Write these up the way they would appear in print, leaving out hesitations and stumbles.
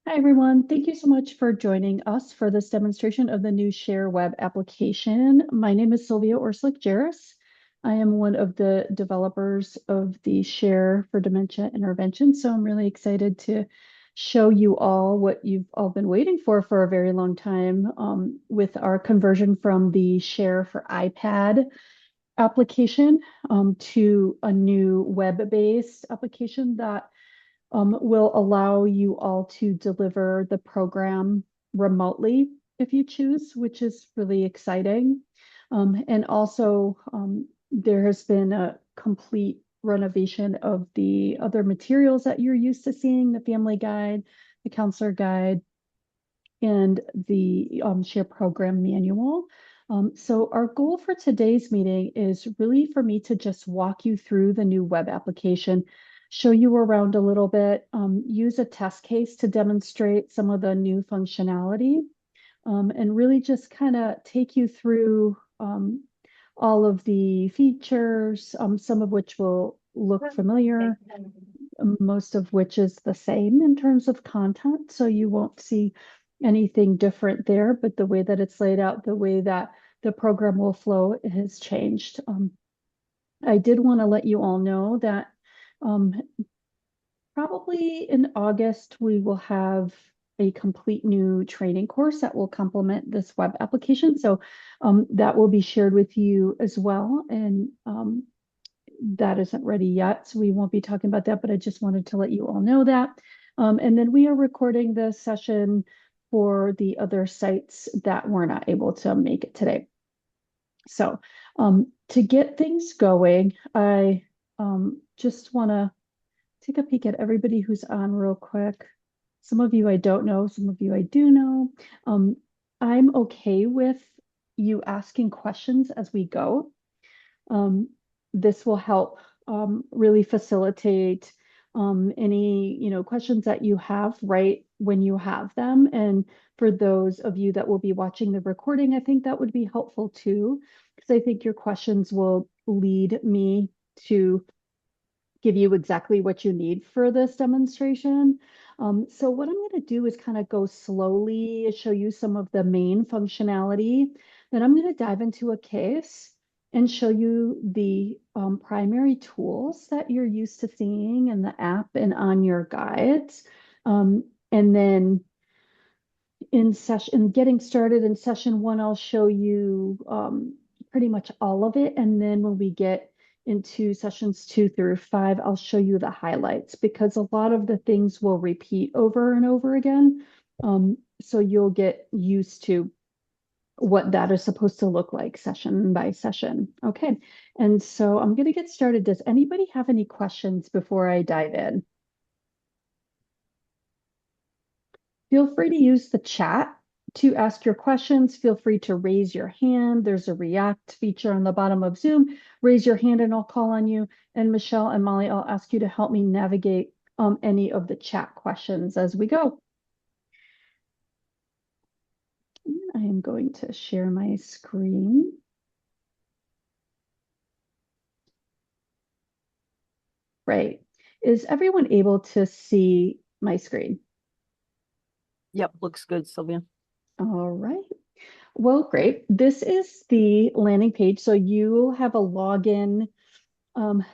Hi, everyone. Thank you so much for joining us for this demonstration of the new Share web application. My name is Sylvia Orslik-Jaris. I am one of the developers of the Share for Dementia Intervention, so I'm really excited to show you all what you've all been waiting for a very long time with our conversion from the Share for iPad application to a new web-based application that will allow you all to deliver the program remotely if you choose, which is really exciting. And also, there has been a complete renovation of the other materials that you're used to seeing, the family guide, the counselor guide, and the share program manual. So our goal for today's meeting is really for me to just walk you through the new web application, show you around a little bit, use a test case to demonstrate some of the new functionality, and really just kind of take you through all of the features, some of which will look familiar, most of which is the same in terms of content. So you won't see anything different there, but the way that it's laid out, the way that the program will flow has changed. I did want to let you all know that um, probably in August, we will have a complete new training course that will complement this web application. So that will be shared with you as well. And that isn't ready yet, so we won't be talking about that, but I just wanted to let you all know that. And then we are recording the session for the other sites that were not able to make it today. So to get things going, I just want to take a peek at everybody who's on real quick. Some of you I don't know, some of you I do know. I'm okay with you asking questions as we go. Um, this will help really facilitate any questions that you have right when you have them. And for those of you that will be watching the recording, I think that would be helpful too, because I think your questions will lead me to give you exactly what you need for this demonstration. So what I'm going to do is kind of go slowly, show you some of the main functionality. Then I'm going to dive into a case and show you the primary tools that you're used to seeing in the app and on your guides. And then getting started in session one, I'll show you pretty much all of it. And then when we get into sessions 2 through 5, I'll show you the highlights because a lot of the things will repeat over and over again. So you'll get used to what that is supposed to look like session by session. Okay, and so I'm going to get started. Does anybody have any questions before I dive in? Feel free to use the chat to ask your questions. Feel free to raise your hand. There's a react feature on the bottom of Zoom. Raise your hand and I'll call on you. And Michelle and Molly, I'll ask you to help me navigate any of the chat questions as we go. I am going to share my screen. Right. Is everyone able to see my screen? Yep, looks good, Sylvia. All right. Well, great. This is the landing page. So you will have a login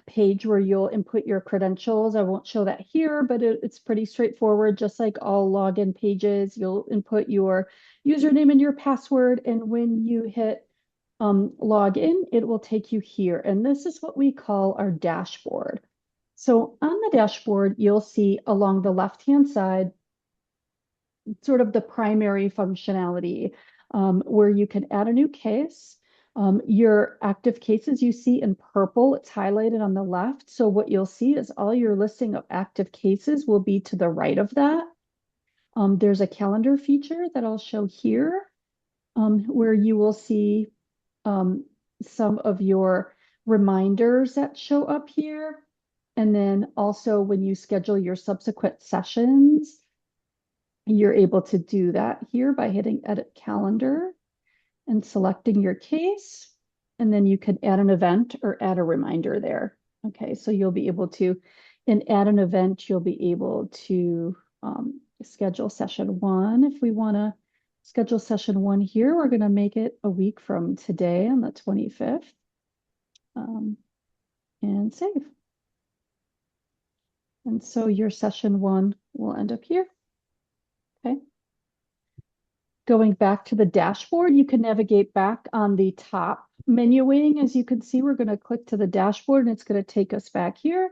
page where you'll input your credentials. I won't show that here, but it's pretty straightforward. Just like all login pages, you'll input your username and your password. And when you hit log in, it will take you here. And this is what we call our dashboard. So on the dashboard, you'll see along the left-hand side, sort of the primary functionality where you can add a new case. Your active cases you see in purple, it's highlighted on the left. So what you'll see is all your listing of active cases will be to the right of that. There's a calendar feature that I'll show here where you will see some of your reminders that show up here. And then also when you schedule your subsequent sessions, you're able to do that here by hitting Edit Calendar and selecting your case. And then you can add an event or add a reminder there. Okay, so you'll be able to, and add an event, you'll be able to schedule session 1. If we want to schedule session 1 here, we're going to make it a week from today on the 25th. And save. And so your session 1 will end up here. Okay. Going back to the dashboard, you can navigate back on the top menuing. As you can see, we're going to click to the dashboard and it's going to take us back here.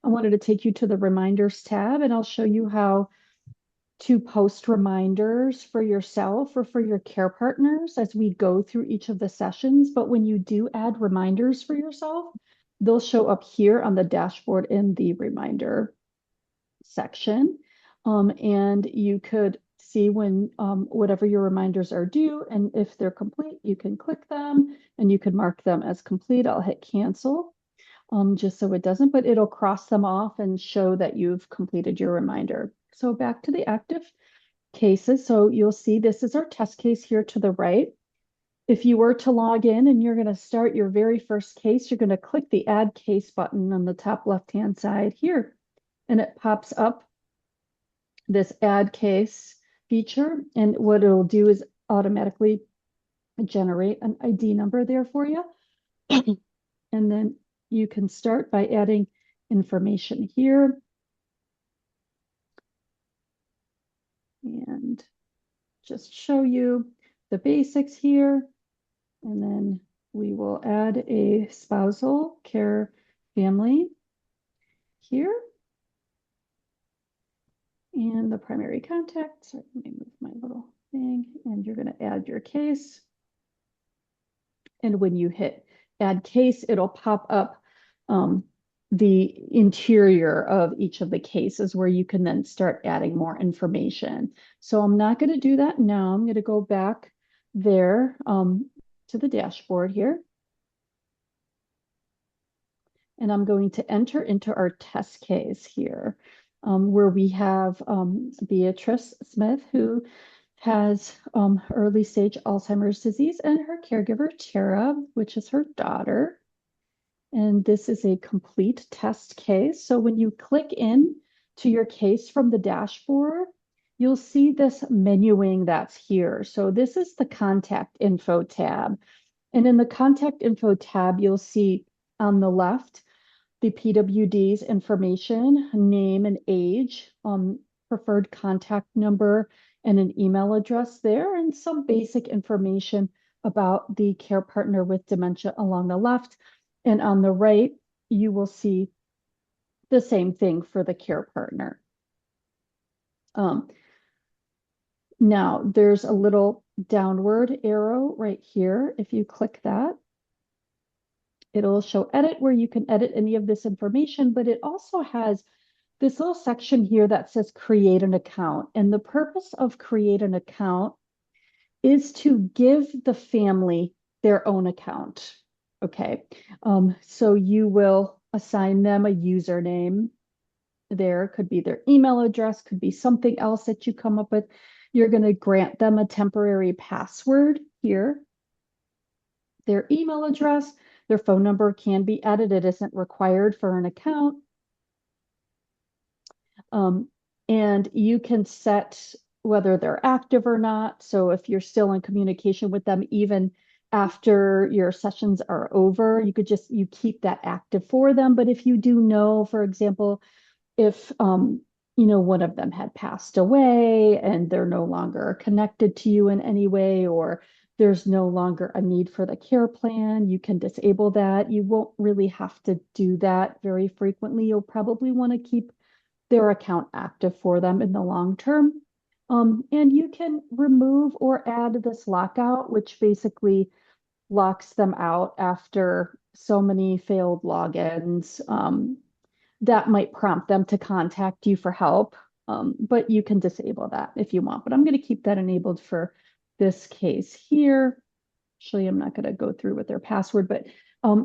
I wanted to take you to the reminders tab and I'll show you how to post reminders for yourself or for your care partners as we go through each of the sessions. But when you do add reminders for yourself, they'll show up here on the dashboard in the reminder section. And you could see when whatever your reminders are due, and if they're complete, you can click them and you can mark them as complete. I'll hit cancel just so it doesn't, but it'll cross them off and show that you've completed your reminder. So back to the active cases. So you'll see this is our test case here to the right. If you were to log in and you're going to start your very first case, you're going to click the add case button on the top left-hand side here. And it pops up this add case feature. And what it'll do is automatically generate an ID number there for you. And then you can start by adding information here. And just show you the basics here. And then we will add a spousal care family here. And the primary contact, so let me move my little thing, and you're going to add your case. And when you hit add case, it'll pop up the interior of each of the cases where you can then start adding more information. So I'm not going to do that now. I'm going to go back there to the dashboard here. And I'm going to enter into our test case here where we have Beatrice Smith, who has early stage Alzheimer's disease, and her caregiver, Tara, which is her daughter. And this is a complete test case. So when you click in to your case from the dashboard, you'll see this menuing that's here. So this is the contact info tab. And in the contact info tab, you'll see on the left, the PWD's information, name and age, preferred contact number, and an email address there, and some basic information about the care partner with dementia along the left. And on the right, you will see the same thing for the care partner. Now, there's a little downward arrow right here. If you click that, it'll show edit where you can edit any of this information, but it also has this little section here that says create an account. And the purpose of create an account is to give the family their own account. Okay, so you will assign them a username. There could be their email address, could be something else that you come up with. You're going to grant them a temporary password here. Their email address, their phone number can be added. It isn't required for an account. And you can set whether they're active or not. So if you're still in communication with them, even after your sessions are over, you keep that active for them. But if you do know, for example, if one of them had passed away and they're no longer connected to you in any way, or there's no longer a need for the care plan, you can disable that. You won't really have to do that very frequently. You'll probably want to keep their account active for them in the long term. And you can remove or add this lockout, which basically locks them out after so many failed logins. That might prompt them to contact you for help, but you can disable that if you want. But I'm going to keep that enabled for this case here. Actually, I'm not going to go through with their password, but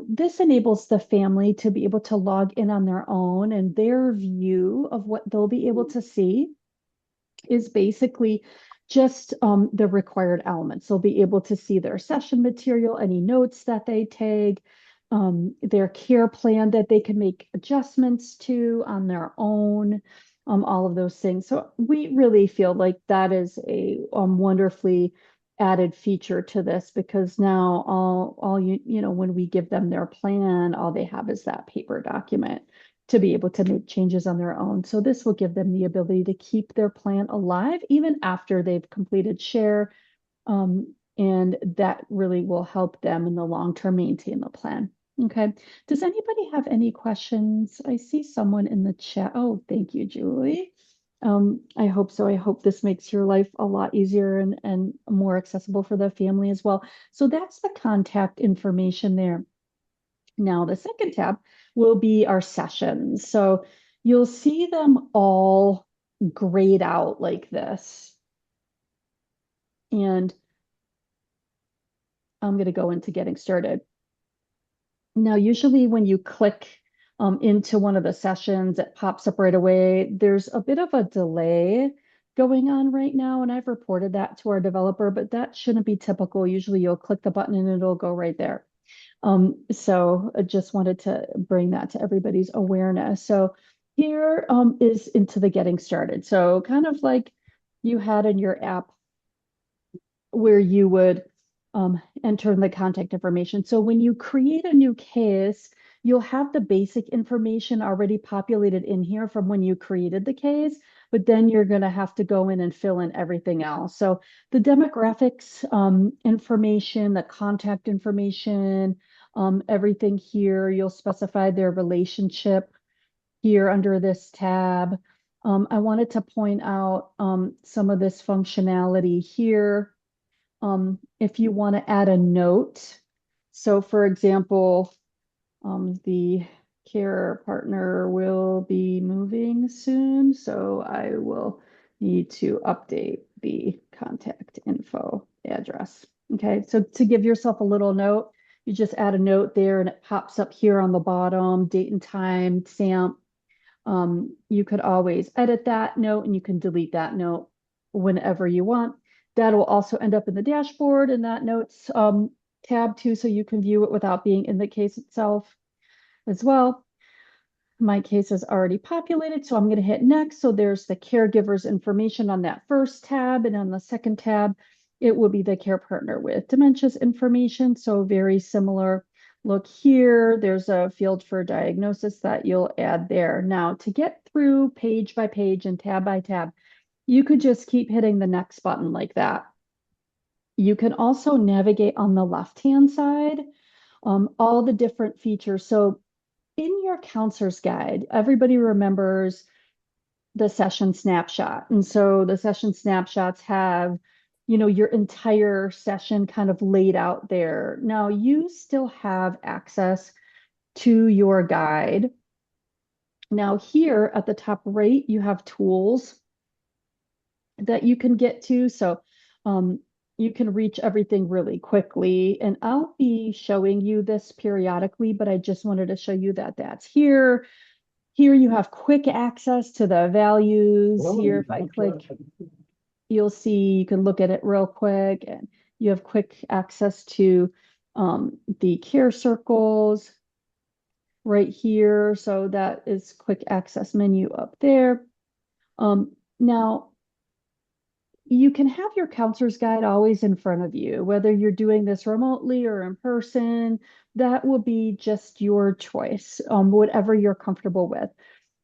this enables the family to be able to log in on their own, and their view of what they'll be able to see is basically just the required elements. They'll be able to see their session material, any notes that they take, their care plan that they can make adjustments to on their own. all of those things. So we really feel like that is a wonderfully added feature to this because now all you know, when we give them their plan, all they have is that paper document to be able to make changes on their own. So this will give them the ability to keep their plan alive even after they've completed share. And that really will help them in the long term maintain the plan. Okay. Does anybody have any questions? I see someone in the chat. Oh, thank you, Julie. I hope so. I hope this makes your life a lot easier and more accessible for the family as well. So that's the contact information there. Now, the second tab will be our sessions. So you'll see them all grayed out like this. And I'm going to go into getting started. Now, usually when you click into one of the sessions, it pops up right away. There's a bit of a delay going on right now, and I've reported that to our developer, but that shouldn't be typical. Usually you'll click the button and it'll go right there. So I just wanted to bring that to everybody's awareness. So here is into the getting started. So kind of like you had in your app where you would enter in the contact information. So when you create a new case, you'll have the basic information already populated in here from when you created the case, but then you're going to have to go in and fill in everything else. So the demographics information, the contact information, everything here, you'll specify their relationship here under this tab. I wanted to point out some of this functionality here. If you want to add a note, so for example, the care partner will be moving soon, so I will need to update the contact info address. Okay, so to give yourself a little note, you just add a note there and it pops up here on the bottom, date and time, stamp. You could always edit that note and you can delete that note whenever you want. That will also end up in the dashboard and that notes tab too, so you can view it without being in the case itself as well. My case is already populated, so I'm going to hit next. So there's the caregiver's information on that first tab, and on the second tab, it will be the care partner with dementia's information. So very similar. Look here, there's a field for diagnosis that you'll add there. Now, to get through page by page and tab by tab, you could just keep hitting the next button like that. You can also navigate on the left-hand side, all the different features. So in your counselor's guide, everybody remembers the session snapshot. And so the session snapshots have, you know, your entire session kind of laid out there. Now you still have access to your guide. Now here at the top right, you have tools that you can get to. So you can reach everything really quickly. And I'll be showing you this periodically, but I just wanted to show you that that's here. Here you have quick access to the values. Here, if I click, you'll see you can look at it real quick, and you have quick access to the care circles right here. So that is quick access menu up there. Now, you can have your counselor's guide always in front of you, whether you're doing this remotely or in person. That will be just your choice, whatever you're comfortable with.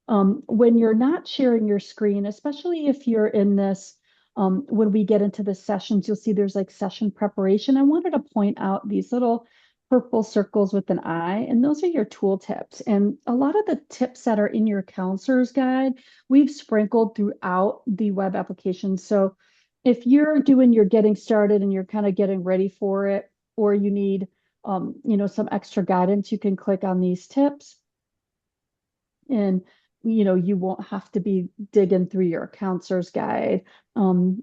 When you're not sharing your screen, especially if you're in this, when we get into the sessions, you'll see there's like session preparation. I wanted to point out these little purple circles with an eye, and those are your tool tips. And a lot of the tips that are in your counselor's guide, we've sprinkled throughout the web application. So if you're doing your getting started and you're kind of getting ready for it, or you need, you know, some extra guidance, you can click on these tips. And you know, you won't have to be digging through your counselor's guide.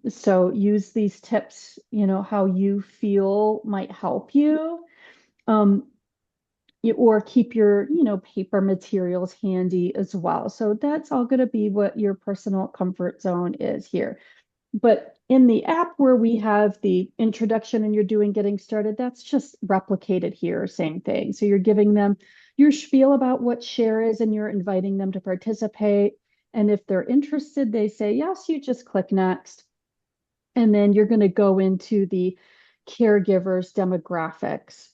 So use these tips, you know, how you feel might help you. Or keep your, you know, paper materials handy as well. So that's all going to be what your personal comfort zone is here. But in the app where we have the introduction and you're doing getting started, that's just replicated here, same thing. So you're giving them your spiel about what share is and you're inviting them to participate. And if they're interested, they say, yes, you just click next. And then you're going to go into the caregiver's demographics.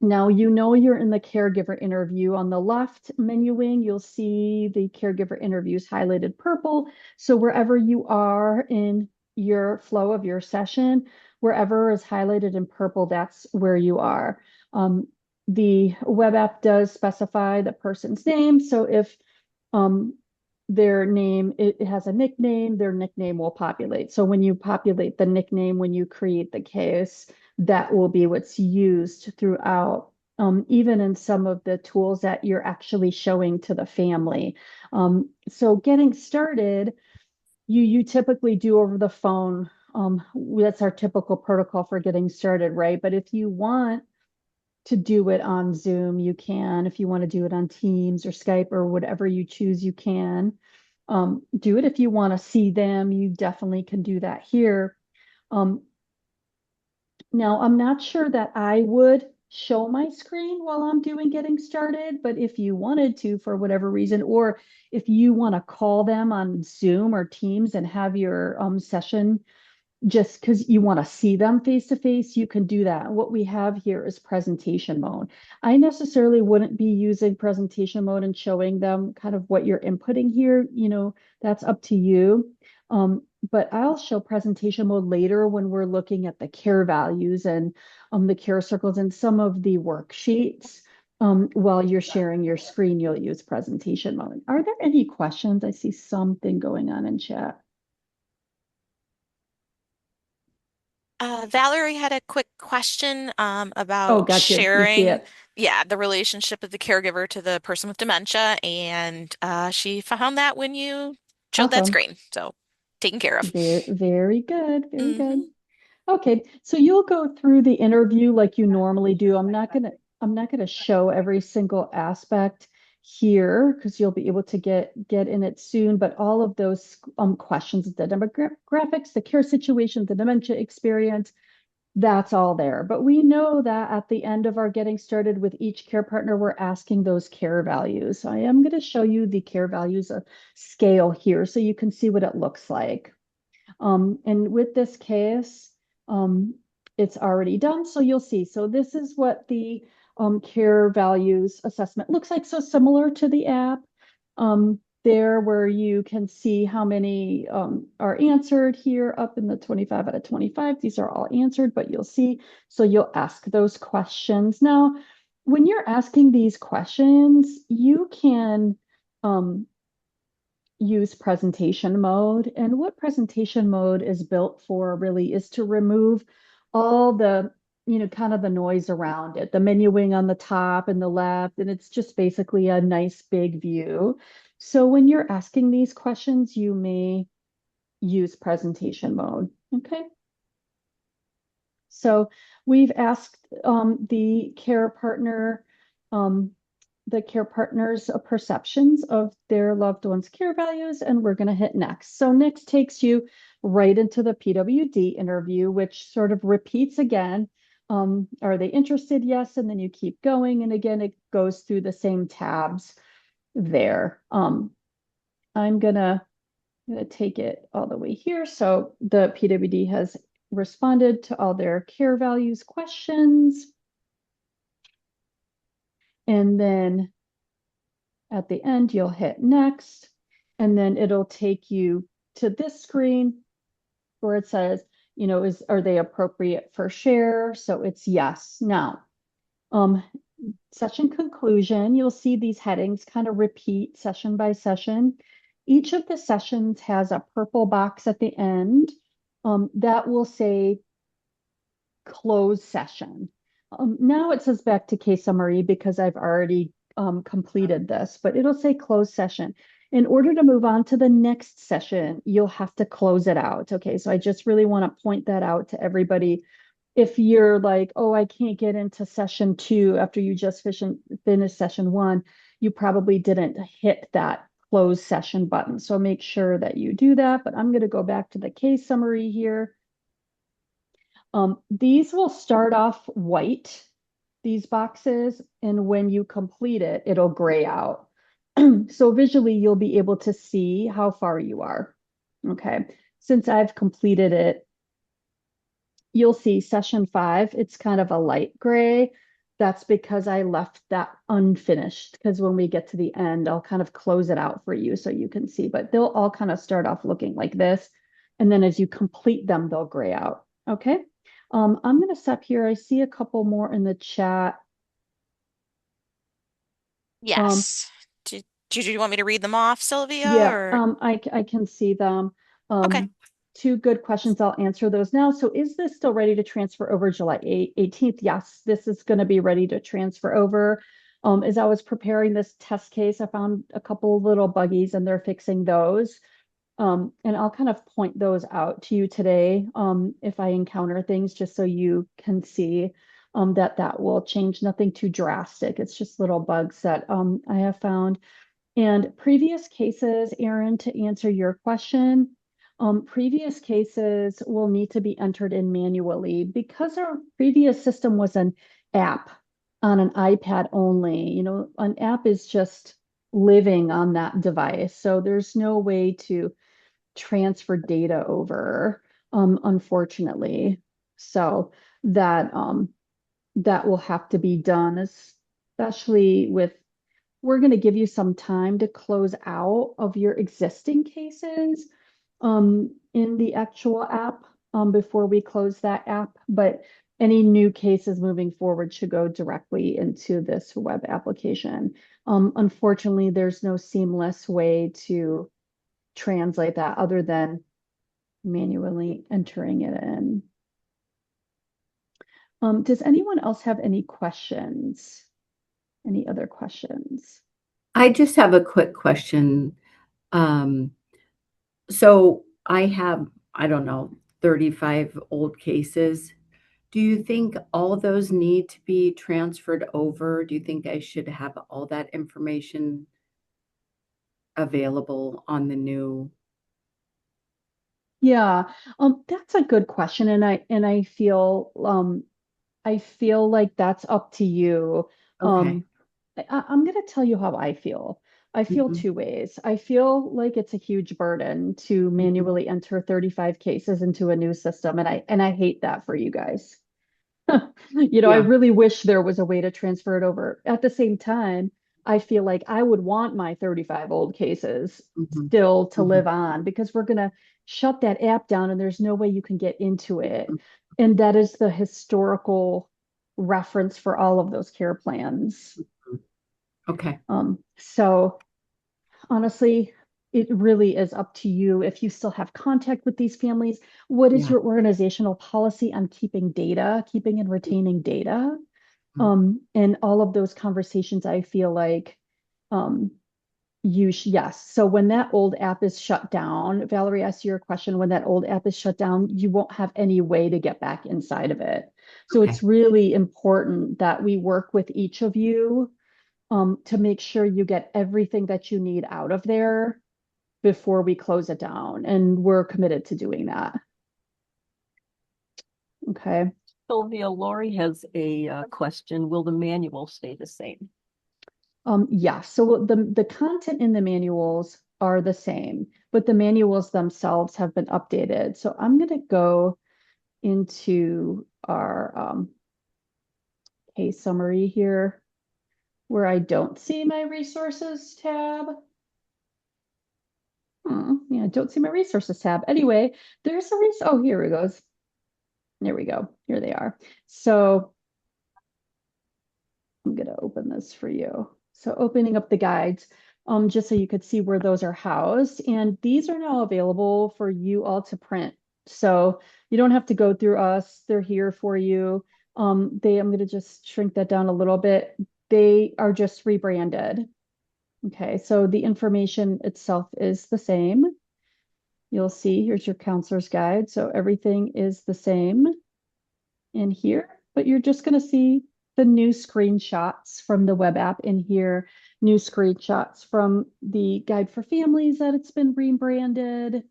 Now, you're in the caregiver interview. On the left menuing, you'll see the caregiver interviews highlighted purple. So wherever you are in your flow of your session, wherever is highlighted in purple, that's where you are. The web app does specify the person's name. So if um, their name, it has a nickname, their nickname will populate. So when you populate the nickname, when you create the case, that will be what's used throughout, even in some of the tools that you're actually showing to the family. So getting started, you typically do over the phone. That's our typical protocol for getting started, right? But if you want to do it on Zoom, you can. If you want to do it on Teams or Skype or whatever you choose, you can. Do it if you want to see them, you definitely can do that here. Um, Now, I'm not sure that I would show my screen while I'm doing getting started, but if you wanted to for whatever reason, or if you want to call them on Zoom or Teams and have your session just because you want to see them face to face, you can do that. What we have here is presentation mode. I necessarily wouldn't be using presentation mode and showing them kind of what you're inputting here. That's up to you. But I'll show presentation mode later when we're looking at the care values and the care circles and some of the worksheets. While you're sharing your screen, you'll use presentation mode. Are there any questions? I see something going on in chat. Valerie had a quick question Oh, about gotcha. You see sharing, it. yeah, the relationship of the caregiver to the person with dementia, and she found that when you showed that Awesome. screen. So taken care of. Very, very good. Very good. Hmm. Okay, so you'll go through the interview like you normally do. I'm not gonna show every single aspect here because you'll be able to get in it soon. But all of those questions, the demographics, the care situation, the dementia experience, that's all there. But we know that at the end of our getting started with each care partner, we're asking those care values. So I am going to show you the care values scale here so you can see what it looks like. And with this case, it's already done, so you'll see. So this is what the care values assessment looks like. So similar to the app, there where you can see how many are answered here up in the 25 out of 25. These are all answered, but you'll see. So you'll ask those questions. Now, when you're asking these questions, you can use presentation mode. And what presentation mode is built for really is to remove all the, kind of the noise around it, the menuing on the top and the left. And it's just basically a nice big view. So when you're asking these questions, you may use presentation mode. Okay. So we've asked um, the care partner's perceptions of their loved one's care values, and we're going to hit next. So next takes you right into the PWD interview, which sort of repeats again. Are they interested? Yes. And then you keep going. And again, it goes through the same tabs there. I'm gonna take it all the way here. So the PWD has responded to all their care values questions. And then at the end, you'll hit next, and then it'll take you to this screen where it says, are they appropriate for share? So it's yes. Now, um, session conclusion, you'll see these headings kind of repeat session by session. Each of the sessions has a purple box at the end that will say close session. Now it says back to case summary because I've already completed this, but it'll say close session. In order to move on to the next session, you'll have to close it out. Okay, so I just really want to point that out to everybody. If you're like, oh, I can't get into session 2 after you just finished session 1, you probably didn't hit that close session button. So make sure that you do that. But I'm going to go back to the case summary here. These will start off white, these boxes, and when you complete it, it'll gray out. So visually, you'll be able to see how far you are. Okay. Since I've completed it, you'll see session 5, it's kind of a light gray. That's because I left that unfinished, because when we get to the end, I'll kind of close it out for you so you can see, but they'll all kind of start off looking like this. And then as you complete them, they'll gray out. Okay. I'm going to stop here. I see a couple more in the chat. Um, Yes. Do you want me to read them off, Sylvia, Yeah, or I can see them. okay. Two good questions. I'll answer those now. So is this still ready to transfer over July 18th? Yes, this is going to be ready to transfer over. As I was preparing this test case, I found a couple of little buggies and they're fixing those. And I'll kind of point those out to you today, if I encounter things, just so you can see that that will change. Nothing too drastic. It's just little bugs that I have found. And previous cases, Aaron, to answer your question, previous cases will need to be entered in manually because our previous system was an app on an iPad only. You know, an app is just living on that device. So there's no way to transfer data over, unfortunately. So that that will have to be done, especially with we're going to give you some time to close out of your existing cases in the actual app before we close that app. But any new cases moving forward should go directly into this web application. Unfortunately, there's no seamless way to translate that other than manually entering it in. Does anyone else have any questions? Any other questions? I just have a quick question. Um, so I have, I don't know, 35 old cases. Do you think all those need to be transferred over? Do you think I should have all that information available on the new? Yeah, that's a good question, and I feel like that's up to you. Okay. Um, I'm gonna tell you how I feel. I feel Mhm, two ways. I feel like it's a huge burden to mhm. manually enter 35 cases into a new system, and I hate that for you guys. You know, I Yeah. really wish there was a way to transfer it over. At the same time, I feel like I would want my 35 old cases Mhm, still to mhm, live on because we're going to shut that app down and there's no way you can get into it. mhm. And that is the historical reference for all of those care plans. Okay. So honestly, it really is up to you if you still have contact with these families. What is Yeah. your organizational policy on keeping data, keeping and retaining data? Mhm. And all of those conversations, I feel like um, yes. So when that old app is shut down, Valerie asked you your question, when that old app is shut down, you won't have any way to get back inside of it. So it's Okay. really important that we work with each of you to make sure you get everything that you need out of there before we close it down. And we're committed to doing that. Okay. Sylvia, Lori has a question. Will the manual stay the same? Yeah, so the content in the manuals are the same, but the manuals themselves have been updated. So I'm going to go into our case summary here where I don't see my resources tab. Yeah, I don't see my resources tab. Anyway, there's a oh, here it goes. There we go. Here they are. So I'm going to open this for you. So opening up the guides, just so you could see where those are housed. And these are now available for you all to print. So you don't have to go through us. They're here for you. I'm going to just shrink that down a little bit. They are just rebranded. Okay, so the information itself is the same. You'll see here's your counselor's guide. So everything is the same in here, but you're just going to see the new screenshots from the web app in here, new screenshots from the guide for families that it's been rebranded.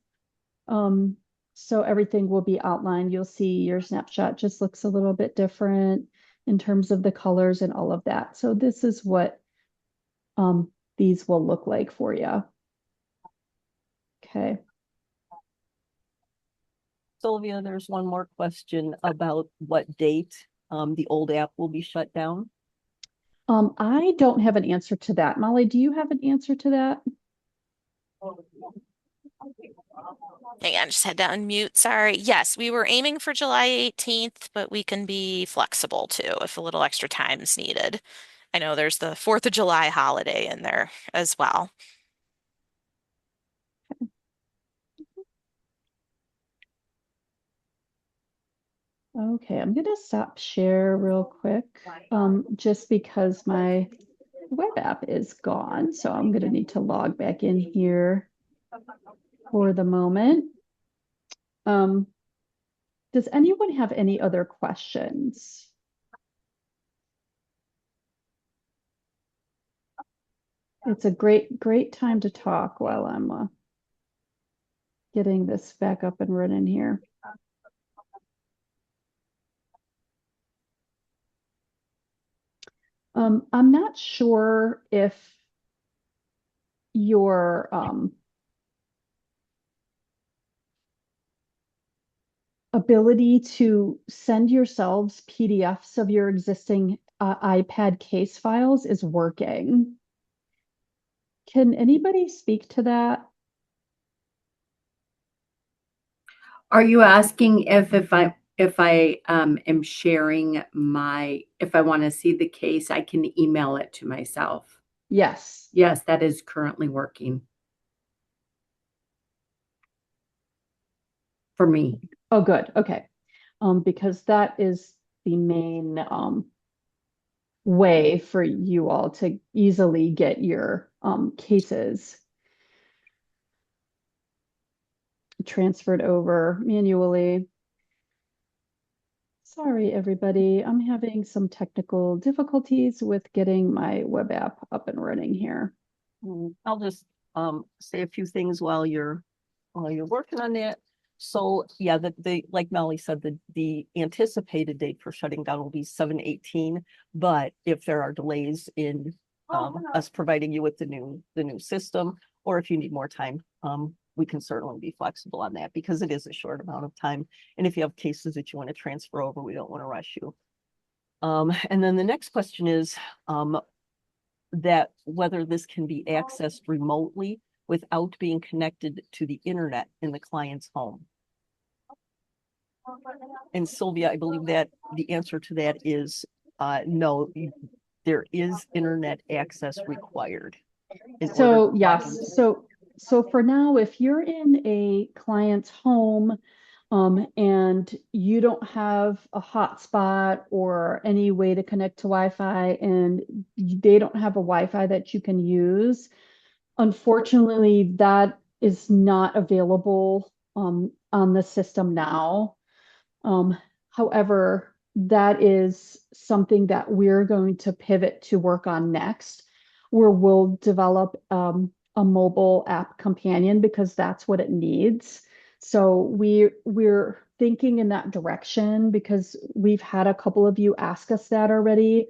So everything will be outlined. You'll see your snapshot just looks a little bit different in terms of the colors and all of that. So this is what these will look like for you. Okay. Sylvia, there's one more question about what date the old app will be shut down. I don't have an answer to that. Molly, do you have an answer to that? Hang on, just had to unmute. Sorry. Yes, we were aiming for July 18th, but we can be flexible too if a little extra time is needed. I know there's the 4th of July holiday in there as well. Okay, I'm gonna stop share real quick, just because my web app is gone. So I'm gonna need to log back in here for the moment. Does anyone have any other questions? It's a great time to talk while I'm getting this back up and running here. I'm not sure if your ability to send yourselves PDFs of your existing iPad case files is working. Can anybody speak to that? Are you asking if I am sharing if I want to see the case, I can email it to myself? Yes. Yes, that is currently working for me. Oh, good. Okay. Because that is the main way for you all to easily get your cases transferred over manually. Sorry, everybody. I'm having some technical difficulties with getting my web app up and running here. I'll just say a few things while you're working on that. So yeah, the like Molly said, the anticipated date for shutting down will be 7/18. But if there are delays in us providing you with the new system, or if you need more time, we can certainly be flexible on that because it is a short amount of time. And if you have cases that you want to transfer over, we don't want to rush you. And then the next question is that whether this can be accessed remotely without being connected to the internet in the client's home. And Sylvia, I believe that the answer to that is no, there is internet access required. So yes, so for now, if you're in a client's home and you don't have a hotspot or any way to connect to Wi-Fi and they don't have a Wi-Fi that you can use, unfortunately, that is not available on the system now. However, that is something that we're going to pivot to work on next, where we'll develop a mobile app companion because that's what it needs. So we're thinking in that direction because we've had a couple of you ask us that already.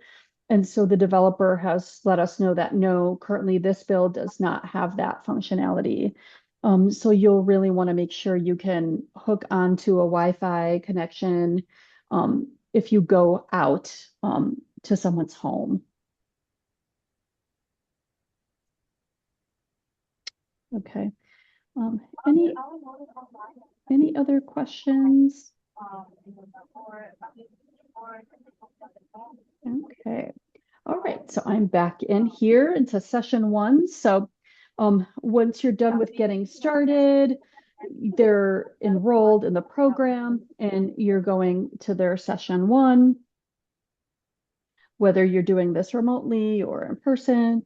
And so the developer has let us know that no, currently this build does not have that functionality. So you'll really want to make sure you can hook onto a Wi-Fi connection if you go out to someone's home. Okay. Any other questions? Okay. All right. So I'm back in here into session 1. So once you're done with getting started, they're enrolled in the program and you're going to their session 1, whether you're doing this remotely or in person.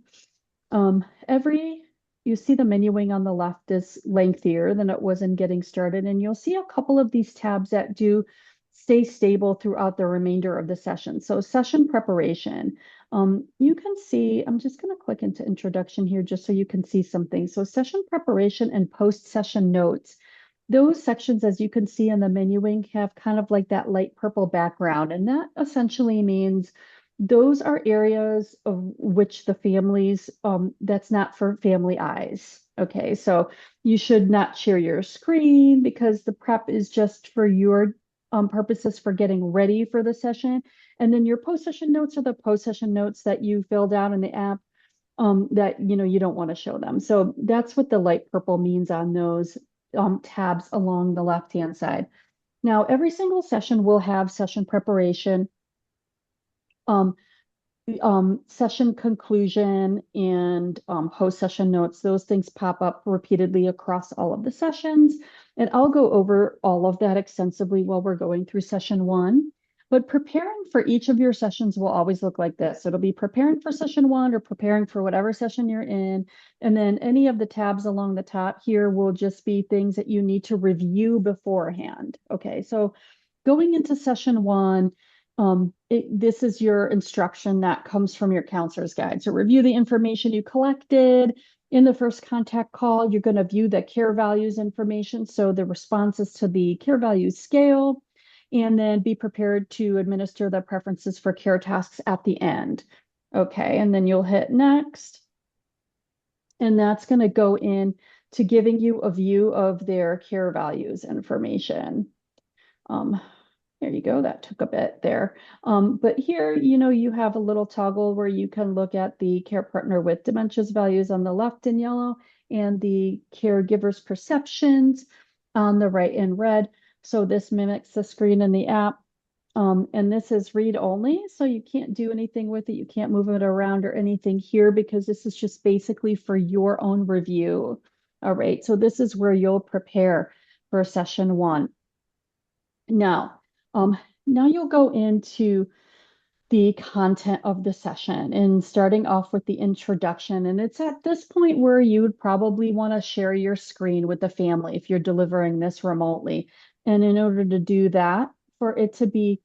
You see the menuing on the left is lengthier than it was in getting started, and you'll see a couple of these tabs that do stay stable throughout the remainder of the session. So session preparation, you can see, I'm just going to click into introduction here just so you can see something. So session preparation and post-session notes. Those sections, as you can see in the menuing, have kind of like that light purple background, and that essentially means those are areas of which the families, that's not for family eyes. Okay, so you should not share your screen because the prep is just for your purposes for getting ready for the session. And then your post-session notes are the post-session notes that you filled out in the app that you don't want to show them. So that's what the light purple means on those tabs along the left-hand side. Now, every single session will have session preparation, session conclusion, and host session notes. Those things pop up repeatedly across all of the sessions. And I'll go over all of that extensively while we're going through session 1. But preparing for each of your sessions will always look like this. It'll be preparing for session 1 or preparing for whatever session you're in. And then any of the tabs along the top here will just be things that you need to review beforehand. Okay, so going into session 1, this is your instruction that comes from your counselor's guide. So review the information you collected. In the first contact call, you're going to view the care values information. So the responses to the care values scale, and then be prepared to administer the preferences for care tasks at the end. Okay, and then you'll hit next. And that's going to go in to giving you a view of their care values information. There you go. That took a bit there. But here, you have a little toggle where you can look at the care partner with dementia's values on the left in yellow and the caregiver's perceptions on the right in red. So this mimics the screen in the app. And this is read only, so you can't do anything with it. You can't move it around or anything here because this is just basically for your own review. All right, so this is where you'll prepare for session 1. Now you'll go into the content of the session and starting off with the introduction. And it's at this point where you would probably want to share your screen with the family if you're delivering this remotely. And in order to do that, for it to be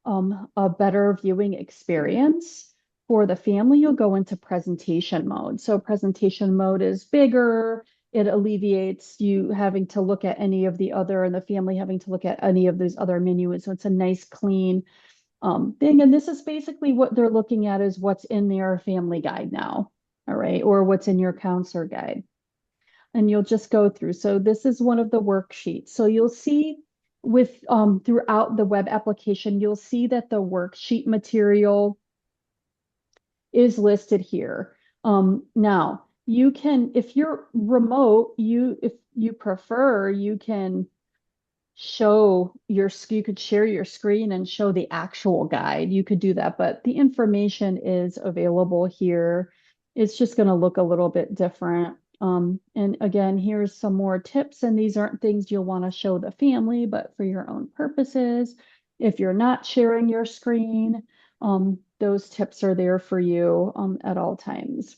a better viewing experience for the family, you'll go into presentation mode. So presentation mode is bigger. It alleviates you having to look at any of the other and the family having to look at any of those other menus. So it's a nice clean thing. And this is basically what they're looking at is what's in their family guide now. All right. Or what's in your counselor guide. And you'll just go through. So this is one of the worksheets. So you'll see with throughout the web application, you'll see that the worksheet material is listed here. Now you can, if you're remote, if you prefer, you can you could share your screen and show the actual guide. You could do that, but the information is available here. It's just going to look a little bit different. And again, here's some more tips, and these aren't things you'll want to show the family, but for your own purposes. If you're not sharing your screen, those tips are there for you at all times.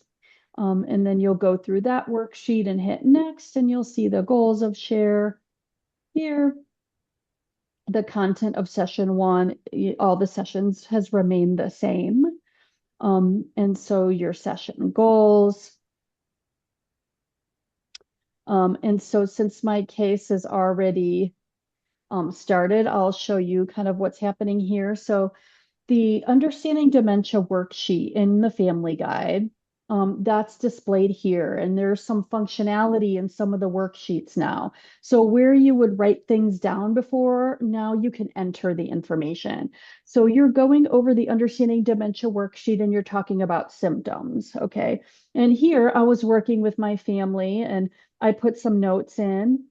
And then you'll go through that worksheet and hit next, and you'll see the goals of share here. The content of session 1, all the sessions has remained the same. And so your session goals. And so since my case is already started, I'll show you kind of what's happening here. So the Understanding Dementia worksheet in the family guide, that's displayed here. And there's some functionality in some of the worksheets now. So where you would write things down before, now you can enter the information. So you're going over the Understanding Dementia worksheet and you're talking about symptoms, okay? And here I was working with my family and I put some notes in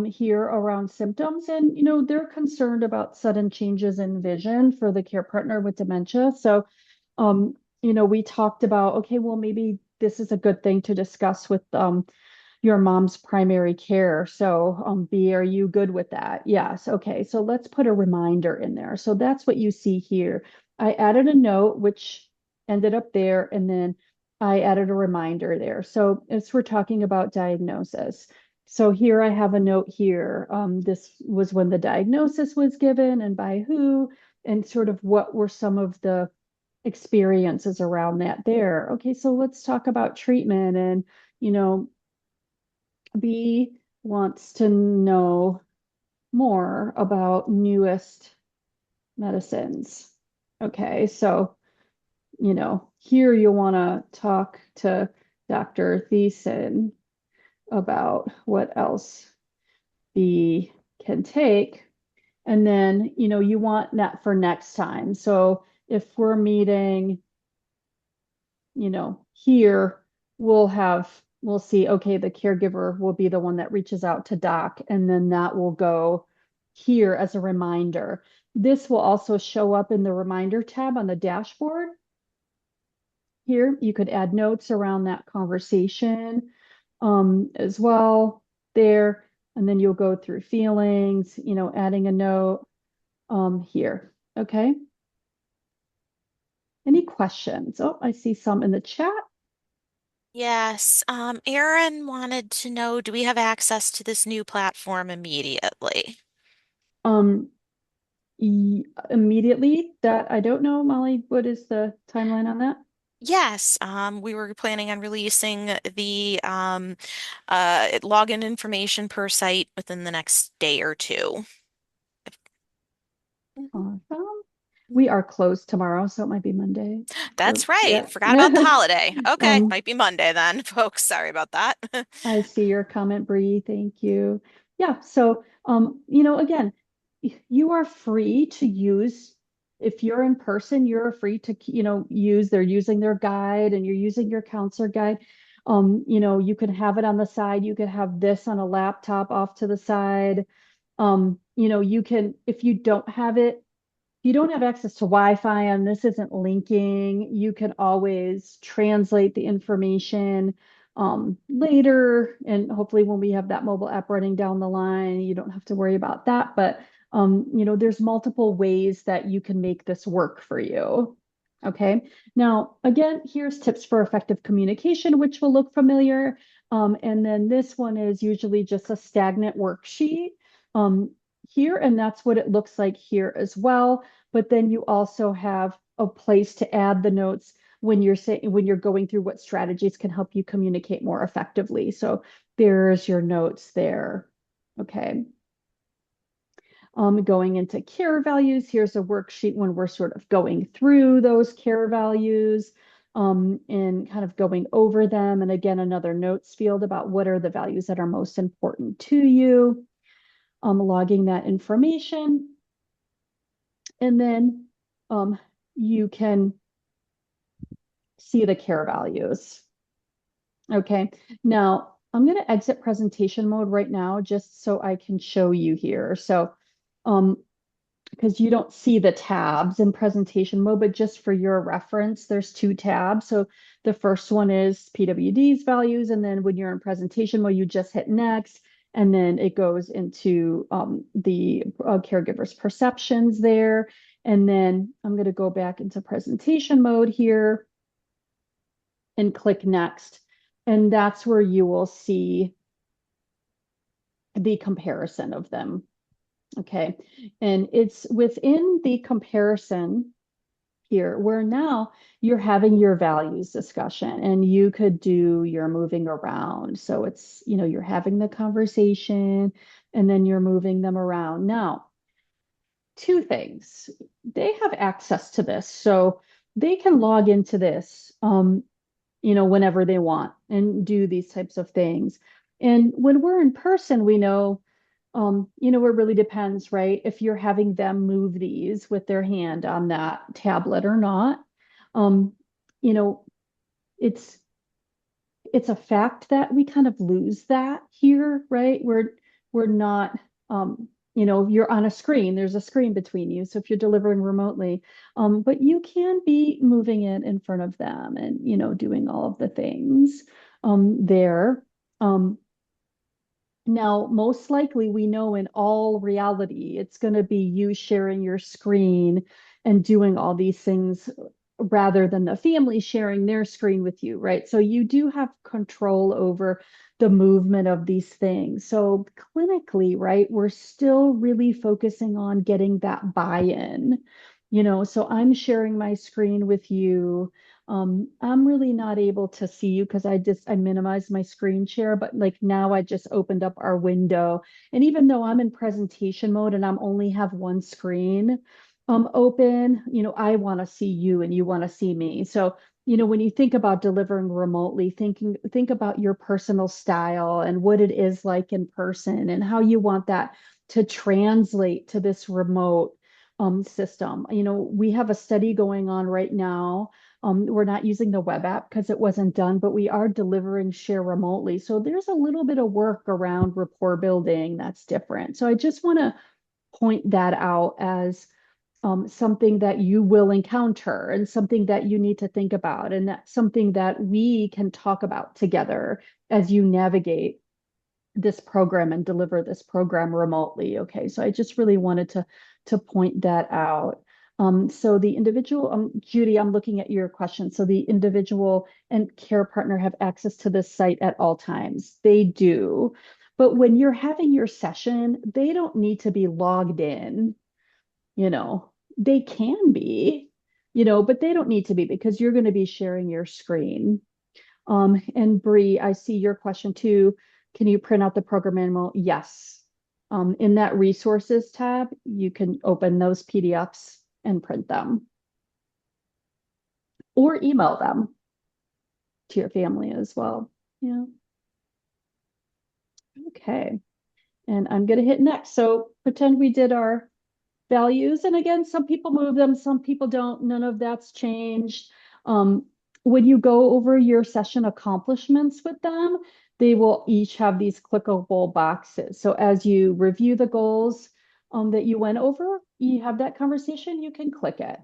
here around symptoms, and they're concerned about sudden changes in vision for the care partner with dementia. So we talked about, okay, well, maybe this is a good thing to discuss with your mom's primary care. So B, are you good with that? Yes. Okay, so let's put a reminder in there. So that's what you see here. I added a note which ended up there, and then I added a reminder there. So as we're talking about diagnosis, so here I have a note here. This was when the diagnosis was given and by who, and sort of what were some of the experiences around that there. Okay, so let's talk about treatment. And, B wants to know more about newest medicines. Okay, so here you'll want to talk to Dr. Thiessen about what else B can take. And then, you want that for next time. So if we're meeting, here, we'll see, okay, the caregiver will be the one that reaches out to doc, and then that will go here as a reminder. This will also show up in the reminder tab on the dashboard. Here, you could add notes around that conversation as well there. And then you'll go through feelings, adding a note here. Okay. Any questions? Oh, I see some in the chat. Yes, Aaron wanted to know, do we have access to this new platform immediately? Um, Immediately that I don't know, Molly, what is the timeline on that? Yes, we were planning on releasing the login information per site within the next day or two. Awesome. We are closed tomorrow, so it might be Monday. That's So, right. yeah. Forgot about the holiday. Okay, Um, might be Monday then, folks. Sorry about that. I see your comment, Bree. Thank you. Yeah, so again, you are free to use, if you're in person, you're free to, they're using their guide and you're using your counselor guide. You can have it on the side, you could have this on a laptop off to the side. You can, if you don't have it, you don't have access to Wi-Fi and this isn't linking, you can always translate the information later. And hopefully when we have that mobile app running down the line, you don't have to worry about that. But, there's multiple ways that you can make this work for you. Okay. Now, again, here's tips for effective communication, which will look familiar. And then this one is usually just a stagnant worksheet. Here, and that's what it looks like here as well. But then you also have a place to add the notes when you're going through what strategies can help you communicate more effectively. So there's your notes there. Okay. Going into care values, here's a worksheet when we're sort of going through those care values and kind of going over them. And again, another notes field about what are the values that are most important to you. Logging that information. And then you can see the care values. Okay, now I'm going to exit presentation mode right now just so I can show you here. So, because you don't see the tabs in presentation mode, but just for your reference, there's two tabs. So the first one is PWD's values, and then when you're in presentation mode, you just hit next, and then it goes into the caregiver's perceptions there. And then I'm going to go back into presentation mode here and click next. And that's where you will see the comparison of them. Okay, and it's within the comparison here where now you're having your values discussion and you could do your moving around. So it's, you're having the conversation and then you're moving them around. Now, two things. They have access to this. So they can log into this, whenever they want and do these types of things. And when we're in person, we know it really depends, right? If you're having them move these with their hand on that tablet or not. Um, you know, it's a fact that we kind of lose that here, right? We're not you're on a screen, there's a screen between you. So if you're delivering remotely, but you can be moving it in front of them and doing all of the things there. Now, most likely, we know in all reality, it's going to be you sharing your screen and doing all these things rather than the family sharing their screen with you, right? So you do have control over the movement of these things. So clinically, right, we're still really focusing on getting that buy-in, so I'm sharing my screen with you. I'm really not able to see you because I minimized my screen share, but like now I just opened up our window. And even though I'm in presentation mode and I'm only have one screen, open, I want to see you and you want to see me. So, when you think about delivering remotely, think about your personal style and what it is like in person and how you want that to translate to this remote system. We have a study going on right now. We're not using the web app because it wasn't done, but we are delivering share remotely. So there's a little bit of work around rapport building that's different. So I just want to point that out as something that you will encounter and something that you need to think about. And that's something that we can talk about together as you navigate this program and deliver this program remotely. Okay, so I just really wanted to point that out. So the individual, Judy, I'm looking at your question. So the individual and care partner have access to this site at all times. They do. But when you're having your session, they don't need to be logged in. They can be, but they don't need to be because you're going to be sharing your screen. And Bree, I see your question too. Can you print out the program manual? Yes. In that resources tab, you can open those PDFs and print them or email them to your family as well. Yeah. Okay. And I'm going to hit next. So pretend we did our values. And again, some people move them, some people don't. None of that's changed. When you go over your session accomplishments with them, they will each have these clickable boxes. So as you review the goals that you went over, you have that conversation, you can click it.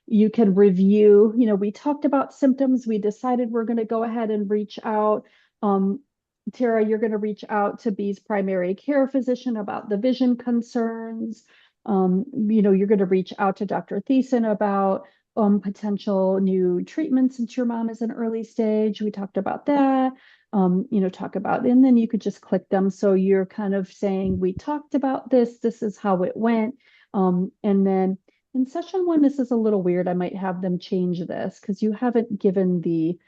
You can review, we talked about symptoms. We decided we're going to go ahead and reach out. Tara, you're going to reach out to B's primary care physician about the vision concerns. You're going to reach out to Dr. Thiessen about potential new treatments since your mom is in early stage. We talked about that. And then you could just click them. So you're kind of saying, we talked about this. This is how it went. And then in session 1, this is a little weird. I might have them change this because you haven't given the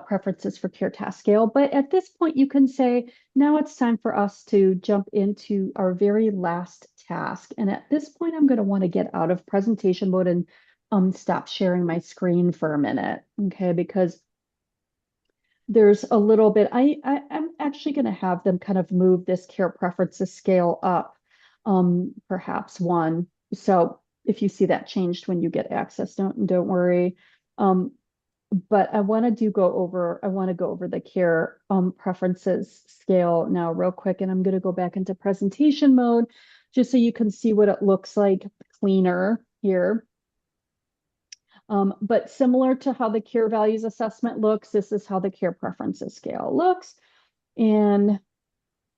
preferences for care task scale. But at this point, you can say, now it's time for us to jump into our very last task. And at this point, I'm going to want to get out of presentation mode and stop sharing my screen for a minute. Okay, because there's a little bit, I'm actually going to have them kind of move this care preferences scale up, perhaps 1. So if you see that changed when you get access, don't worry. But I want to go over the care preferences scale now real quick. And I'm going to go back into presentation mode just so you can see what it looks like cleaner here. But similar to how the care values assessment looks, this is how the care preferences scale looks. And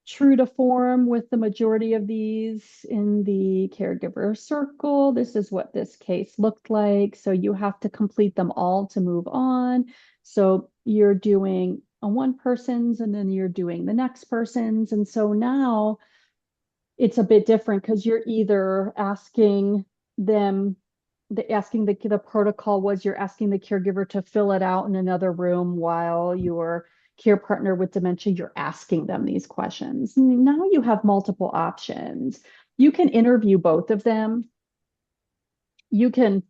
true to form with the majority of these in the caregiver circle, this is what this case looked like. So you have to complete them all to move on. So you're doing a one person's and then you're doing the next person's. And so now it's a bit different because you're either asking them, the protocol was you're asking the caregiver to fill it out in another room while your care partner with dementia, you're asking them these questions. Now you have multiple options. You can interview both of them. You can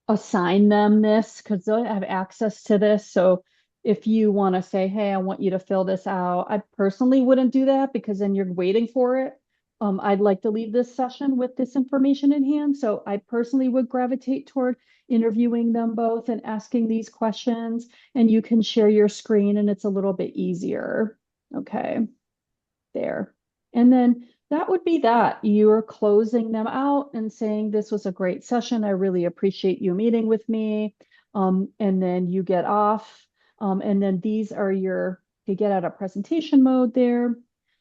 assign them this because they'll have access to this. So if you want to say, hey, I want you to fill this out, I personally wouldn't do that because then you're waiting for it. I'd like to leave this session with this information in hand. So I personally would gravitate toward interviewing them both and asking these questions, and you can share your screen and it's a little bit easier. Okay, there. And then that would be that. You're closing them out and saying, this was a great session. I really appreciate you meeting with me. And then you get off. And then these are you get out of presentation mode there.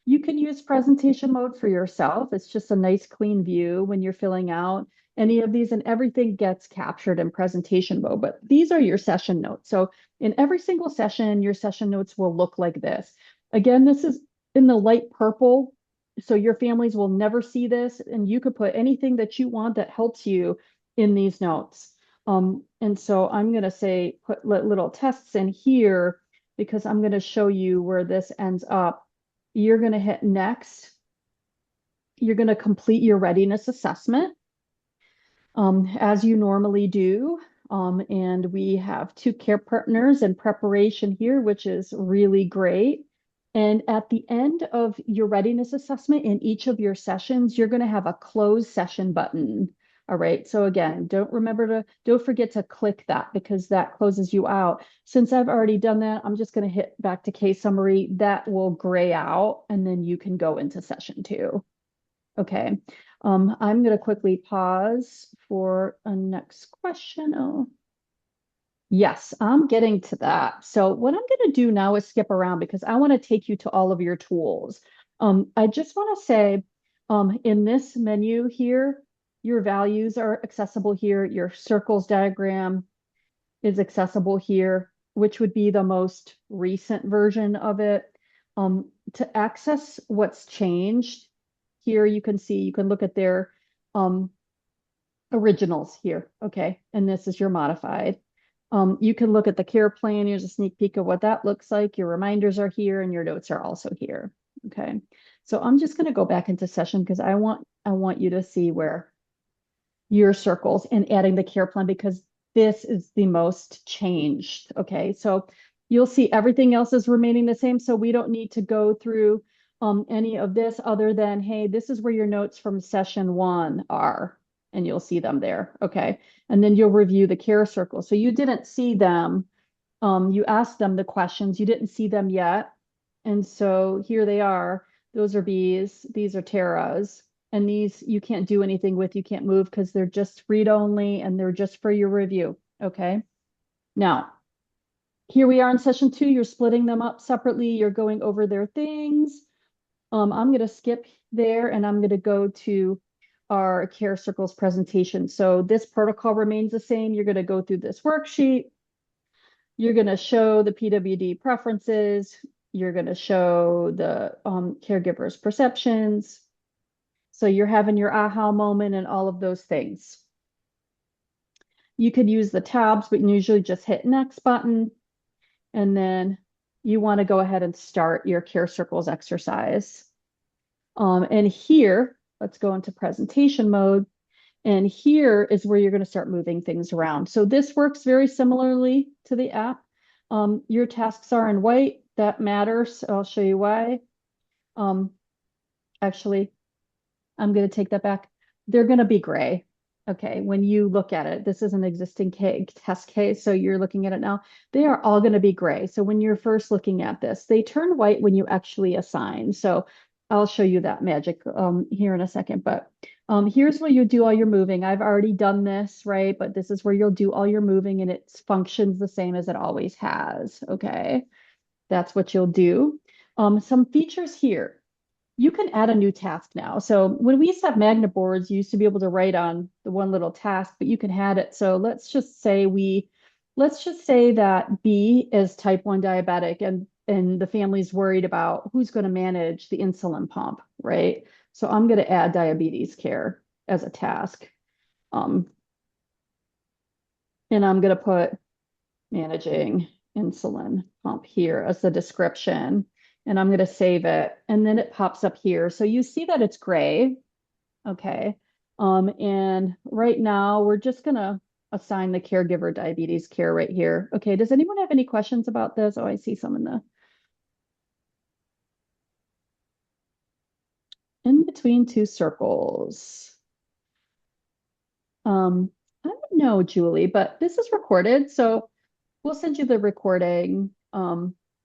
You can use presentation mode for yourself. It's just a nice clean view when you're filling out any of these, and everything gets captured in presentation mode. But these are your session notes. So in every single session, your session notes will look like this. Again, this is in the light purple. So your families will never see this, and you could put anything that you want that helps you in these notes. And so I'm going to say put little tests in here because I'm going to show you where this ends up. You're going to hit next. You're going to complete your readiness assessment. as you normally do. And we have 2 care partners in preparation here, which is really great. And at the end of your readiness assessment in each of your sessions, you're going to have a close session button. All right. So again, don't forget to click that because that closes you out. Since I've already done that, I'm just going to hit back to case summary. That will gray out and then you can go into session 2. Okay. I'm going to quickly pause for a next question. Oh, yes, I'm getting to that. So what I'm going to do now is skip around because I want to take you to all of your tools. I just want to say, in this menu here, your values are accessible here. Your circles diagram is accessible here, which would be the most recent version of it. To access what's changed, here you can see, you can look at their originals here, okay? And this is your modified. You can look at the care plan. Here's a sneak peek of what that looks like. Your reminders are here and your notes are also here, okay? So I'm just gonna go back into session because I want you to see where your circles and adding the care plan because this is the most changed, okay? So you'll see everything else is remaining the same, so we don't need to go through any of this other than, hey, this is where your notes from session 1 are, and you'll see them there, okay? And then you'll review the care circles. So you didn't see them, you asked them the questions, you didn't see them yet, and so here they are. Those are B's, these are Tara's. And these you can't do anything with, you can't move because they're just read only and they're just for your review, okay? Now, here we are in session 2, you're splitting them up separately, you're going over their things. I'm gonna skip there and I'm gonna go to our care circles presentation. So this protocol remains the same. You're gonna go through this worksheet. You're gonna show the PWD preferences. You're gonna show the caregiver's perceptions. So you're having your aha moment and all of those things. You could use the tabs, but you usually just hit next button. And then you want to go ahead and start your care circles exercise. And here, let's go into presentation mode. And here is where you're going to start moving things around. So this works very similarly to the app. Your tasks are in white. That matters. I'll show you why. Actually, I'm going to take that back. They're going to be gray. Okay, when you look at it, this is an existing test case, so you're looking at it now. They are all going to be gray. So when you're first looking at this, they turn white when you actually assign. So I'll show you that magic here in a second. But here's where you do all your moving. I've already done this, right? But this is where you'll do all your moving and it functions the same as it always has. Okay, that's what you'll do. Some features here. You can add a new task now. So when we used to have magnet boards, you used to be able to write on the one little task, but you can add it. So let's just say that B is type 1 diabetic and the family's worried about who's going to manage the insulin pump, right? So I'm going to add diabetes care as a task. And I'm going to put managing insulin pump here as the description. And I'm going to save it. And then it pops up here. So you see that it's gray. Okay. And right now we're just going to assign the caregiver diabetes care right here. Okay. Does anyone have any questions about this? Oh, I see some in between 2 circles. I don't know, Julie, but this is recorded. So we'll send you the recording.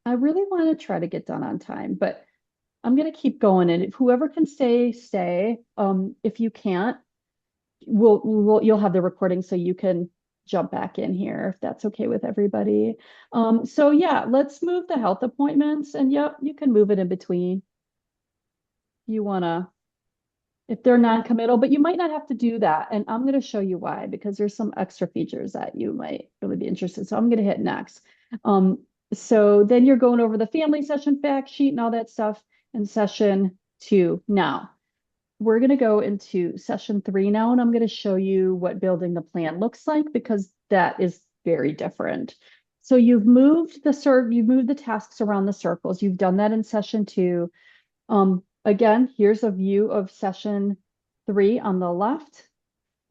I really want to try to get done on time, but I'm going to keep going. And if whoever can stay. If you can't, you'll have the recording so you can jump back in here if that's okay with everybody. So yeah, let's move the health appointments and yep, you can move it in between. You want to, if they're non-committal, but you might not have to do that. And I'm going to show you why, because there's some extra features that you might really be interested. So I'm going to hit next. So then you're going over the family session fact sheet and all that stuff in session 2. Now, we're going to go into session 3 now, and I'm going to show you what building the plan looks like because that is very different. So you've moved the tasks around the circles. You've done that in session 2. Again, here's a view of session 3 on the left.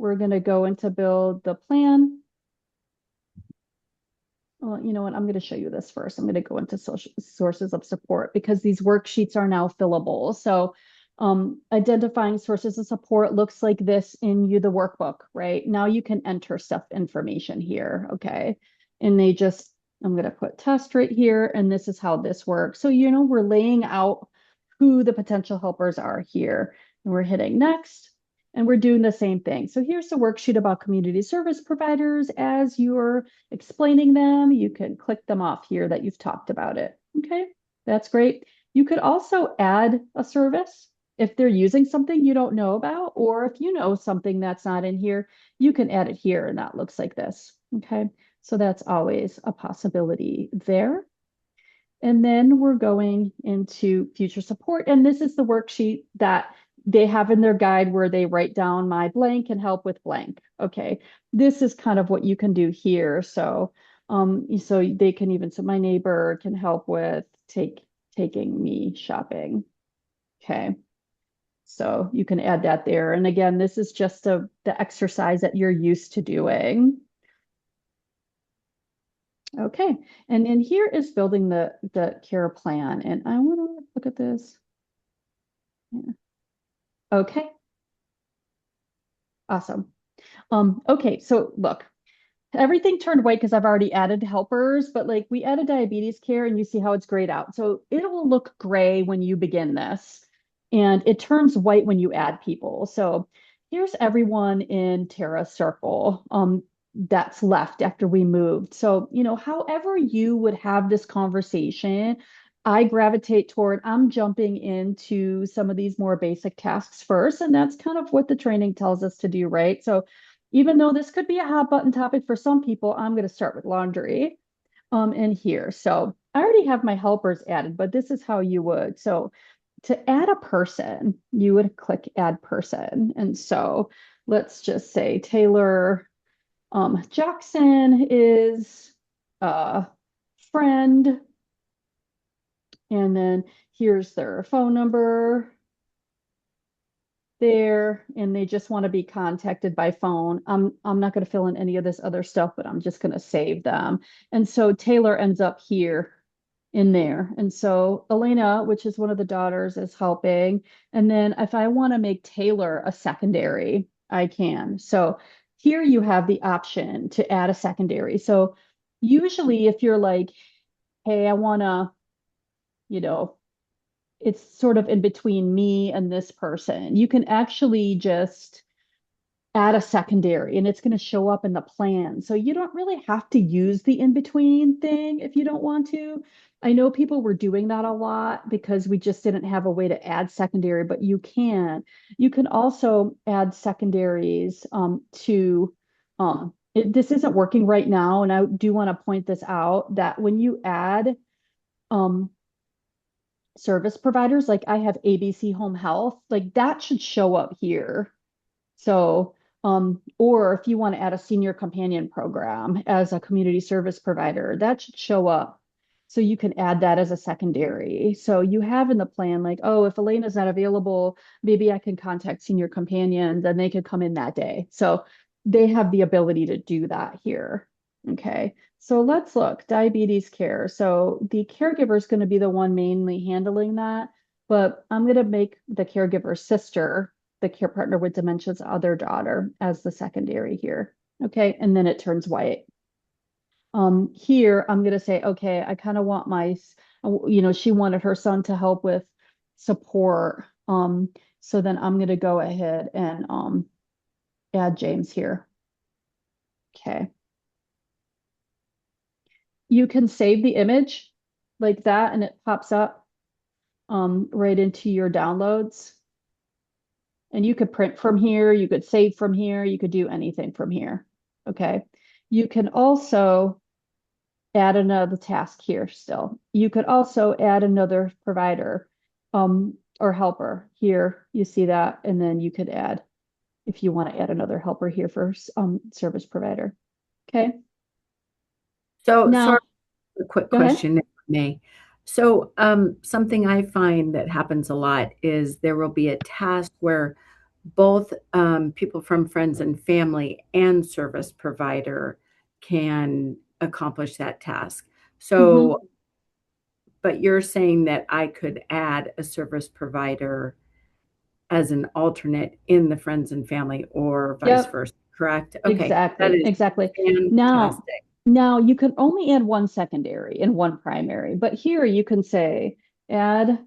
we're going to go into build the plan. Well, you know what? I'm going to show you this first. I'm going to go into social sources of support because these worksheets are now fillable. So identifying sources of support looks like this in the workbook, right? Now you can enter stuff information here, okay? And I'm going to put test right here, and this is how this works. So, we're laying out who the potential helpers are here. And we're hitting next. And we're doing the same thing. So here's the worksheet about community service providers. As you're explaining them, you can click them off here that you've talked about it. Okay, that's great. You could also add a service if they're using something you don't know about, or if you know something that's not in here, you can add it here and that looks like this. Okay, so that's always a possibility there. And then we're going into future support. And this is the worksheet that they have in their guide where they write down my blank and help with blank. Okay, this is kind of what you can do here. So they can even, so my neighbor can help with taking me shopping. Okay, so you can add that there. And again, this is just the exercise that you're used to doing. Okay, and in here is building the care plan. And I want to look at this. Yeah. Okay. Awesome. Okay, so look, everything turned white because I've already added helpers, but like we added diabetes care and you see how it's grayed out. So it will look gray when you begin this, and it turns white when you add people. So here's everyone in Tara's circle that's left after we moved. So, however you would have this conversation, I gravitate toward, I'm jumping into some of these more basic tasks first, and that's kind of what the training tells us to do, right? So even though this could be a hot button topic for some people, I'm going to start with laundry in here. So I already have my helpers added, but this is how you would. So to add a person, you would click add person. And so let's just say Taylor Jackson is a friend. And then here's their phone number there, and they just want to be contacted by phone. I'm not going to fill in any of this other stuff, but I'm just going to save them. And so Taylor ends up here in there. And so Elena, which is one of the daughters, is helping. And then if I want to make Taylor a secondary, I can. So here you have the option to add a secondary. So usually if you're like, hey, I want to, it's sort of in between me and this person, you can actually just add a secondary and it's going to show up in the plan. So you don't really have to use the in-between thing if you don't want to. I know people were doing that a lot because we just didn't have a way to add secondary, but you can. You can also add secondaries this isn't working right now, and I do want to point this out that when you add service providers, like I have ABC Home Health, like that should show up here. So, or if you want to add a senior companion program as a community service provider, that should show up. So you can add that as a secondary. So you have in the plan, like, oh, if Elena's not available, maybe I can contact senior companions and they could come in that day. So they have the ability to do that here. Okay, so let's look, diabetes care. So the caregiver is going to be the one mainly handling that, but I'm going to make the caregiver's sister, the care partner with dementia's other daughter, as the secondary here. Okay, and then it turns white. Here, I'm going to say, okay, I kind of want she wanted her son to help with support. So then I'm going to go ahead and add James here. Okay. You can save the image like that and it pops up right into your downloads. And you could print from here, you could save from here, you could do anything from here. Okay. You can also add another task here still. You could also add another provider or helper here. You see that, and then you could add, if you want to add another helper here for service provider. Okay. So, Now, sorry, a quick go ahead. question, if I may. So, something I find that happens a lot is there will be a task where both people from friends and family and service provider can accomplish that task. So, but you're saying that I could add a service provider as an alternate in the friends and family or vice Yep, versa, correct? Okay, that exactly, is exactly. Now, fantastic. now you can only add one secondary and one primary, but here you can say add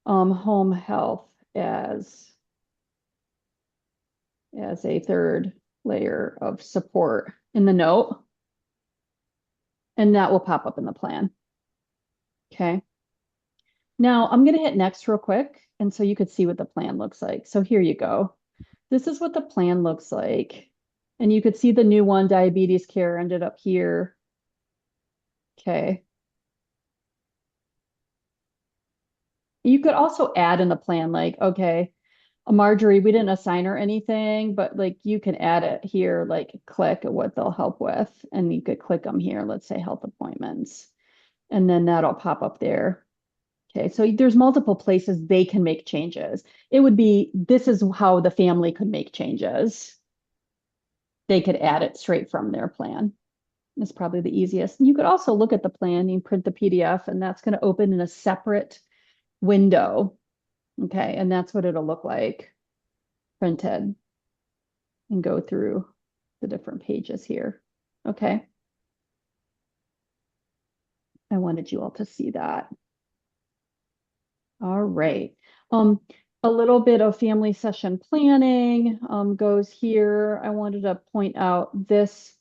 home health as a third layer of support in the note, and that will pop up in the plan. Okay. Now I'm going to hit next real quick, and so you could see what the plan looks like. So here you go. This is what the plan looks like. And you could see the new one, diabetes care, ended up here. Okay. You could also add in the plan, like, okay, Marjorie, we didn't assign her anything, but like you can add it here, like click what they'll help with, and you could click them here, let's say health appointments, and then that'll pop up there. Okay, so there's multiple places they can make changes. It would be, this is how the family could make changes. They could add it straight from their plan. It's probably the easiest. And you could also look at the plan, you can print the PDF, and that's going to open in a separate window. Okay, and that's what it'll look like printed and go through the different pages here. Okay. I wanted you all to see that. All right. A little bit of family session planning goes here. I wanted to point out this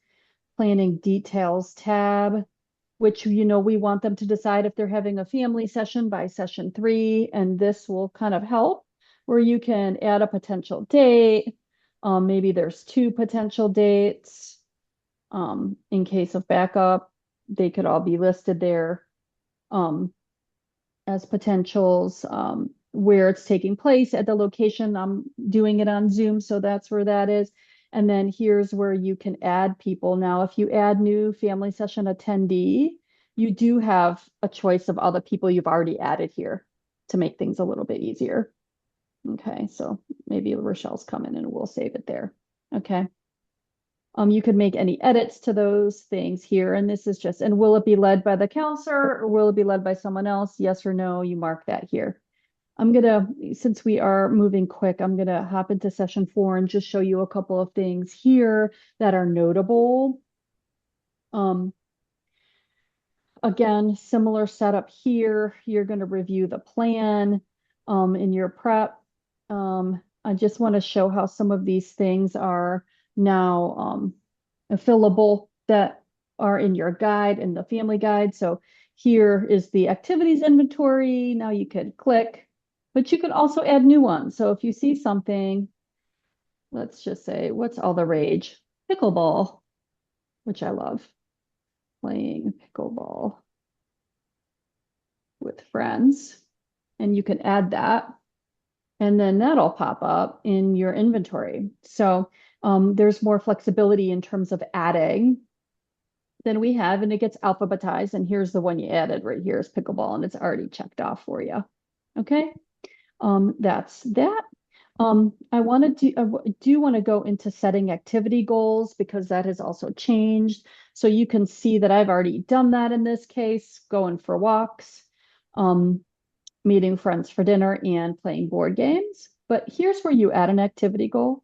planning details tab, which, you know, we want them to decide if they're having a family session by session 3, and this will kind of help where you can add a potential date. Maybe there's 2 potential dates. In case of backup, they could all be listed there as potentials, where it's taking place at the location. I'm doing it on Zoom, so that's where that is. And then here's where you can add people. Now, if you add new family session attendee, you do have a choice of all the people you've already added here to make things a little bit easier. Okay, so maybe Rochelle's coming and we'll save it there. Okay. You could make any edits to those things here, and this is just, and will it be led by the counselor or will it be led by someone else? Yes or no, you mark that here. I'm gonna, since we are moving quick, I'm gonna hop into session 4 and just show you a couple of things here that are notable. Again, similar setup here. You're gonna review the plan in your prep. I just want to show how some of these things are now fillable that are in your guide, in the family guide. So here is the activities inventory. Now you could click, but you can also add new ones. So if you see something, let's just say, what's all the rage? Pickleball, which I love. Playing pickleball with friends. And you can add that. And then that'll pop up in your inventory. So there's more flexibility in terms of adding than we have, and it gets alphabetized. And here's the one you added right here is pickleball, and it's already checked off for you. Okay, that's that. I do want to go into setting activity goals because that has also changed. So you can see that I've already done that in this case, going for walks, meeting friends for dinner, and playing board games. But here's where you add an activity goal.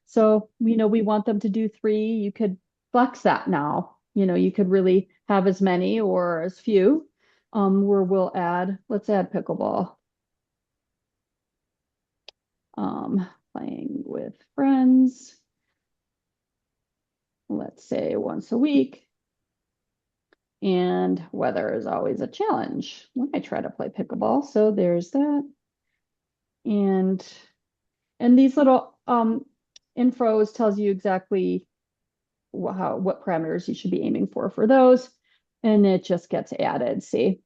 So, you know, we want them to do 3. You could flex that now. You know, you could really have as many or as few. Where we'll add, let's add pickleball. Playing with friends. Let's say once a week. And weather is always a challenge when I try to play pickleball. So there's that. And these little infos tells you exactly what parameters you should be aiming for those. And it just gets added, see?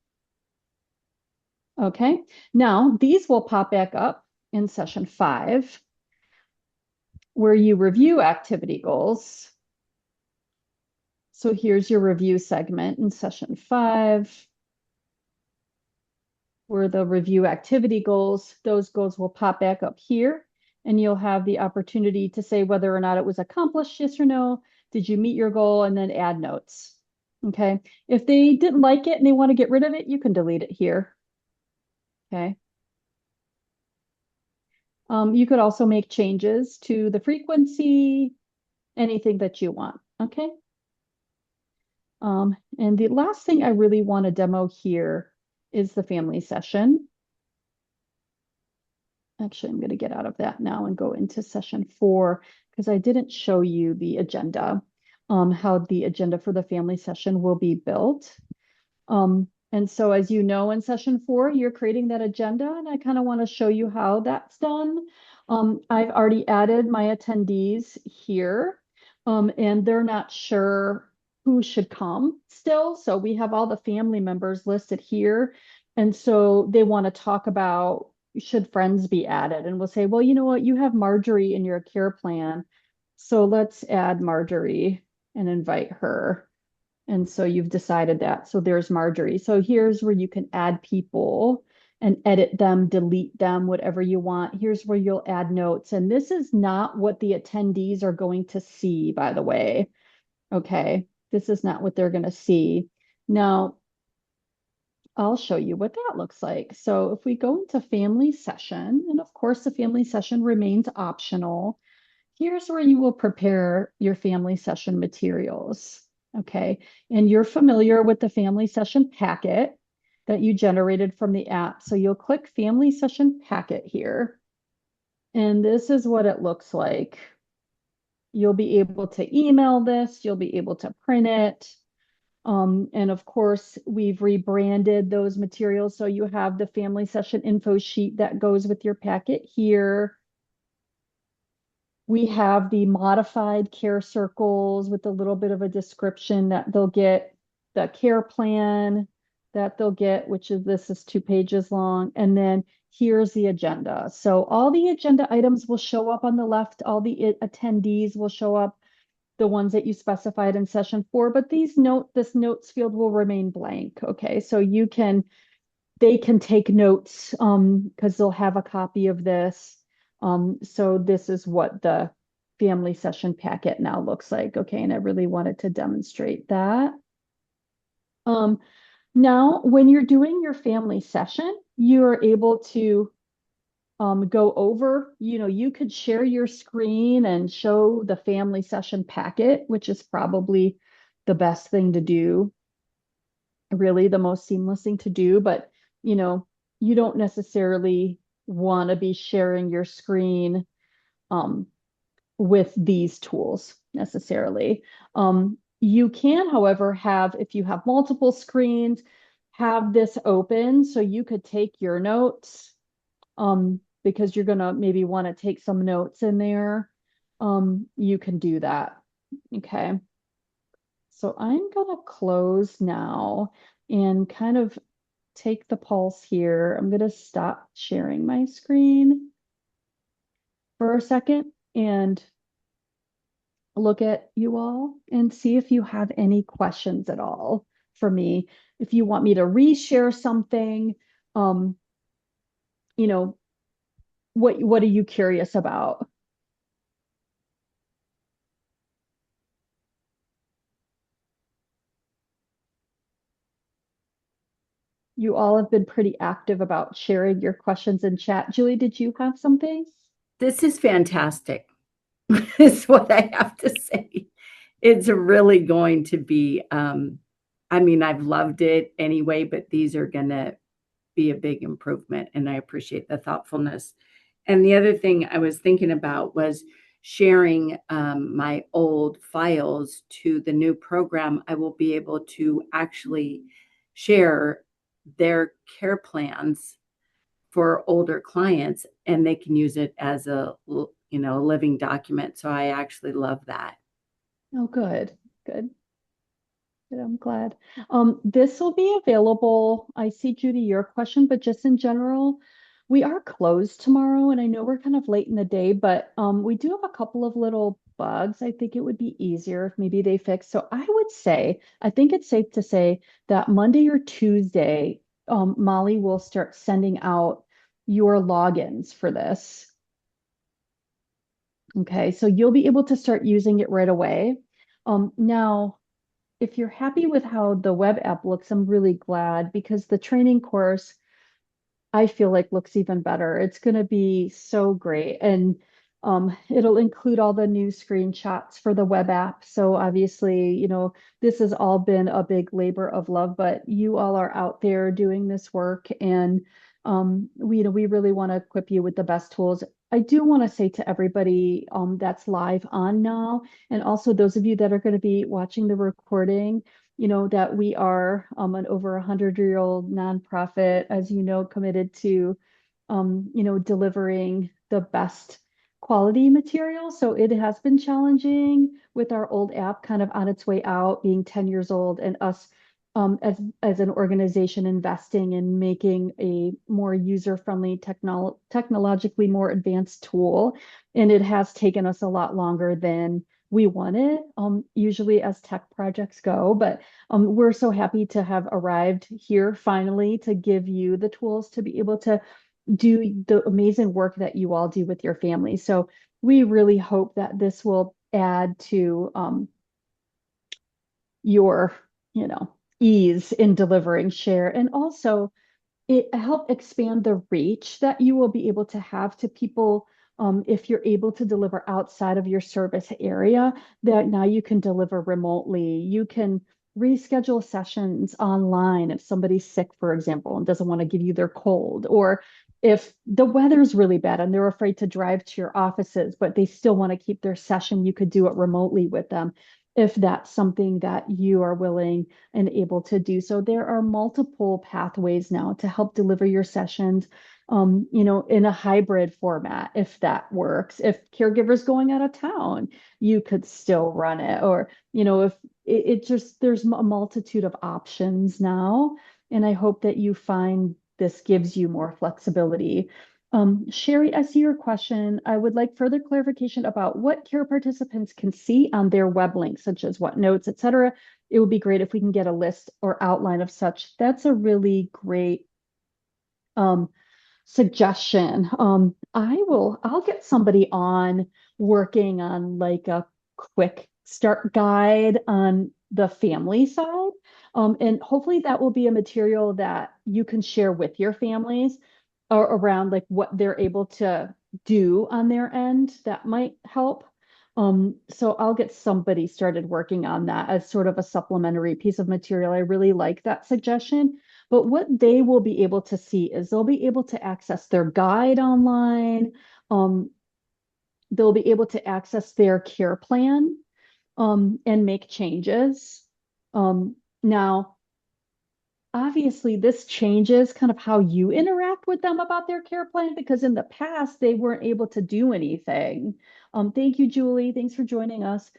Okay, now these will pop back up in session 5, where you review activity goals. So here's your review segment in session 5, where the review activity goals, those goals will pop back up here. and you'll have the opportunity to say whether or not it was accomplished, yes or no. Did you meet your goal? And then add notes. Okay. If they didn't like it and they want to get rid of it, you can delete it here. Okay. You could also make changes to the frequency, anything that you want. Okay. And the last thing I really want to demo here is the family session. Actually, I'm going to get out of that now and go into session 4 because I didn't show you the agenda, how the agenda for the family session will be built. And so as you know, in session 4, you're creating that agenda, and I kind of want to show you how that's done. I've already added my attendees here, and they're not sure who should come still. So we have all the family members listed here. And so they want to talk about, should friends be added? And we'll say, well, you know what, you have Marjorie in your care plan. So let's add Marjorie and invite her. And so you've decided that. So there's Marjorie. So here's where you can add people and edit them, delete them, whatever you want. Here's where you'll add notes. And this is not what the attendees are going to see, by the way. Okay, this is not what they're going to see. Now, I'll show you what that looks like. So if we go into family session, and of course the family session remains optional, here's where you will prepare your family session materials. Okay, and you're familiar with the family session packet that you generated from the app. So you'll click family session packet here. And this is what it looks like. You'll be able to email this, you'll be able to print it. And of course, we've rebranded those materials. So you have the family session info sheet that goes with your packet here. We have the modified care circles with a little bit of a description that they'll get, the care plan that they'll get, which is, this is 2 pages long. And then here's the agenda. So all the agenda items will show up on the left. All the attendees will show up, the ones that you specified in session 4, but this notes field will remain blank. Okay, so they can take notes because they'll have a copy of this. So this is what the family session packet now looks like. Okay, and I really wanted to demonstrate that. Now, when you're doing your family session, you are able to go over, you could share your screen and show the family session packet, which is probably the best thing to do, really the most seamless thing to do. But, you don't necessarily want to be sharing your screen with these tools necessarily. You can, however, if you have multiple screens, have this open so you could take your notes. Because you're going to maybe want to take some notes in there, you can do that. Okay. So I'm going to close now and kind of take the pulse here. I'm going to stop sharing my screen for a second and look at you all and see if you have any questions at all for me. If you want me to reshare something, what are you curious about? You all have been pretty active about sharing your questions in chat. Julie, did you have something? This is fantastic, is what I have to say. It's really going to be, I've loved it anyway, but these are going to be a big improvement, and I appreciate the thoughtfulness. And the other thing I was thinking about was sharing my old files to the new program. I will be able to actually share their care plans for older clients, and they can use it as a living document. So I actually love that. Oh, good. I'm glad. This will be available. I see, Judy, your question, but just in general, we are closed tomorrow, and I know we're kind of late in the day, but we do have a couple of little bugs. I think it would be easier if maybe they fix. So I think it's safe to say that Monday or Tuesday, Molly will start sending out your logins for this. Okay, so you'll be able to start using it right away. Now, if you're happy with how the web app looks, I'm really glad because the training course I feel like looks even better. It's going to be so great. And it'll include all the new screenshots for the web app. So obviously, this has all been a big labor of love, but you all are out there doing this work and we really want to equip you with the best tools. I do want to say to everybody that's live on now, and also those of you that are going to be watching the recording, that we are an over 100-year-old nonprofit, as you know, committed to, delivering the best quality material. So it has been challenging with our old app kind of on its way out, being 10 years old, and us as an organization investing in making a more user-friendly, technologically more advanced tool. And it has taken us a lot longer than we wanted, usually as tech projects go, but we're so happy to have arrived here finally to give you the tools to be able to do the amazing work that you all do with your family. So we really hope that this will add to your, ease in delivering share, and also it help expand the reach that you will be able to have to people if you're able to deliver outside of your service area, that now you can deliver remotely. You can reschedule sessions online if somebody's sick, for example, and doesn't want to give you their cold, or if the weather's really bad and they're afraid to drive to your offices, but they still want to keep their session, you could do it remotely with them if that's something that you are willing and able to do. So there are multiple pathways now to help deliver your sessions, in a hybrid format, if that works. If caregivers going out of town, you could still run it, or, if it just, there's a multitude of options now. And I hope that you find this gives you more flexibility. Sherry, I see your question. I would like further clarification about what care participants can see on their web links, such as what notes, et cetera. It would be great if we can get a list or outline of such. That's a really great um, suggestion. I'll get somebody on working on like a quick start guide on the family side. And hopefully that will be a material that you can share with your families or around like what they're able to do on their end. That might help. So I'll get somebody started working on that as sort of a supplementary piece of material. I really like that suggestion. But what they will be able to see is they'll be able to access their guide online. Um, they'll be able to access their care plan and make changes. Now, obviously, this changes kind of how you interact with them about their care plan because in the past they weren't able to do anything. Thank you, Julie. Thanks for joining us.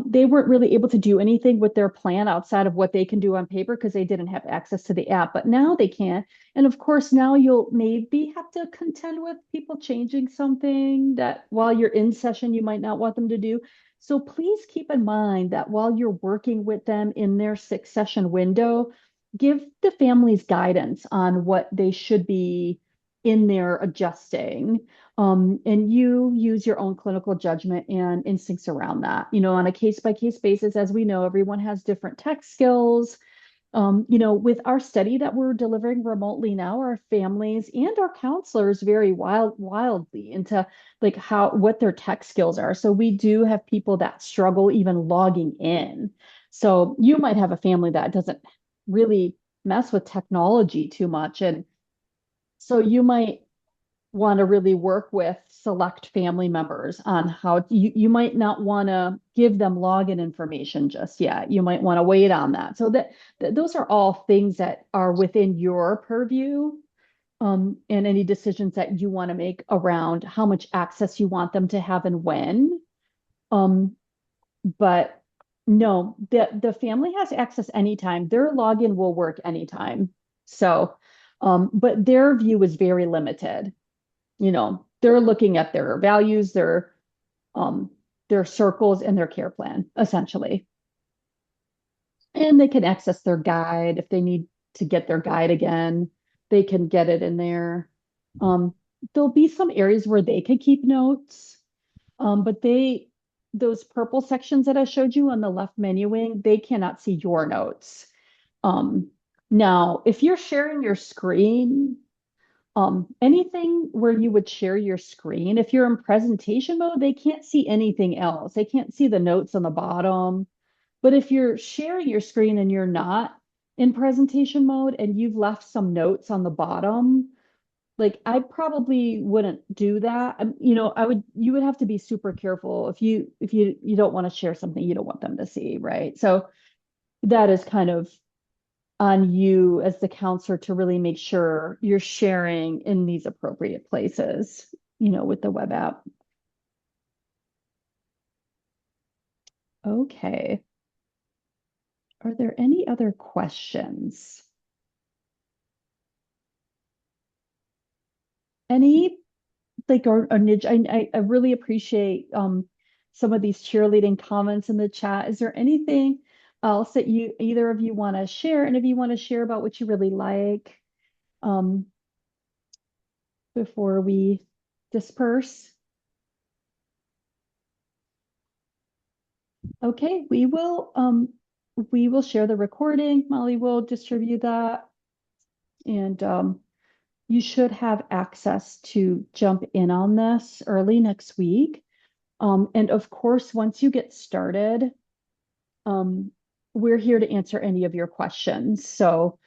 They weren't really able to do anything with their plan outside of what they can do on paper because they didn't have access to the app, but now they can. And of course, now you'll maybe have to contend with people changing something that while you're in session, you might not want them to do. So please keep in mind that while you're working with them in their 6 session window, give the families guidance on what they should be in there adjusting. And you use your own clinical judgment and instincts around that. On a case by case basis, as we know, everyone has different tech skills. With our study that we're delivering remotely now, our families and our counselors vary wildly into like what their tech skills are. So we do have people that struggle even logging in. So you might have a family that doesn't really mess with technology too much. And so you might want to really work with select family members on how you might not want to give them login information just yet. You might want to wait on that. So that those are all things that are within your purview. And any decisions that you want to make around how much access you want them to have and when. But no, the family has access anytime. Their login will work anytime. So, but their view is very limited. They're looking at their values, their circles, and their care plan, essentially. And they can access their guide if they need to get their guide again. They can get it in there. There'll be some areas where they can keep notes. But those purple sections that I showed you on the left menuing, they cannot see your notes. Now, if you're sharing your screen, anything where you would share your screen, if you're in presentation mode, they can't see anything else. They can't see the notes on the bottom. But if you're sharing your screen and you're not in presentation mode and you've left some notes on the bottom, like I probably wouldn't do that. You would have to be super careful if you don't want to share something you don't want them to see, right? So that is kind of on you as the counselor to really make sure you're sharing in these appropriate places, with the web app. Okay. Are there any other questions? Any or Nij, I really appreciate some of these cheerleading comments in the chat. Is there anything else that either of you want to share? And if you want to share about what you really like before we disperse? Okay, we will share the recording. Molly will distribute that. And you should have access to jump in on this early next week. And of course, once you get started, we're here to answer any of your questions. So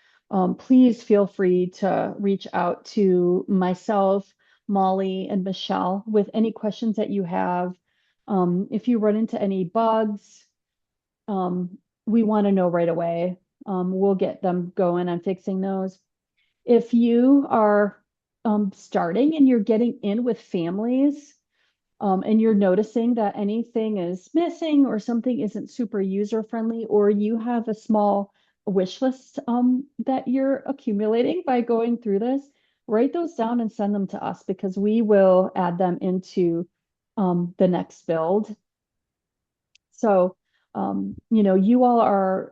please feel free to reach out to myself, Molly, and Michelle with any questions that you have. If you run into any bugs, we want to know right away. We'll get them going on fixing those. If you are starting and you're getting in with families, and you're noticing that anything is missing or something isn't super user friendly, or you have a small wish list that you're accumulating by going through this, write those down and send them to us because we will add them into the next build. So, you all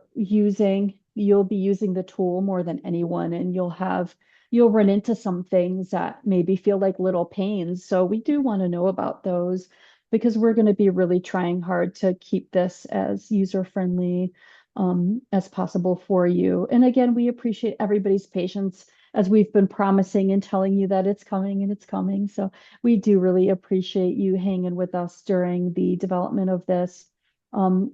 you'll be using the tool more than anyone, and you'll run into some things that maybe feel like little pains. So we do want to know about those because we're going to be really trying hard to keep this as user-friendly as possible for you. And again, we appreciate everybody's patience as we've been promising and telling you that it's coming and it's coming. So we do really appreciate you hanging with us during the development of this.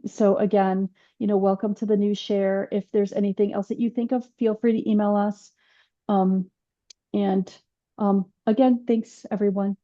So again, welcome to the new share. If there's anything else that you think of, feel free to email us. And again, thanks everyone.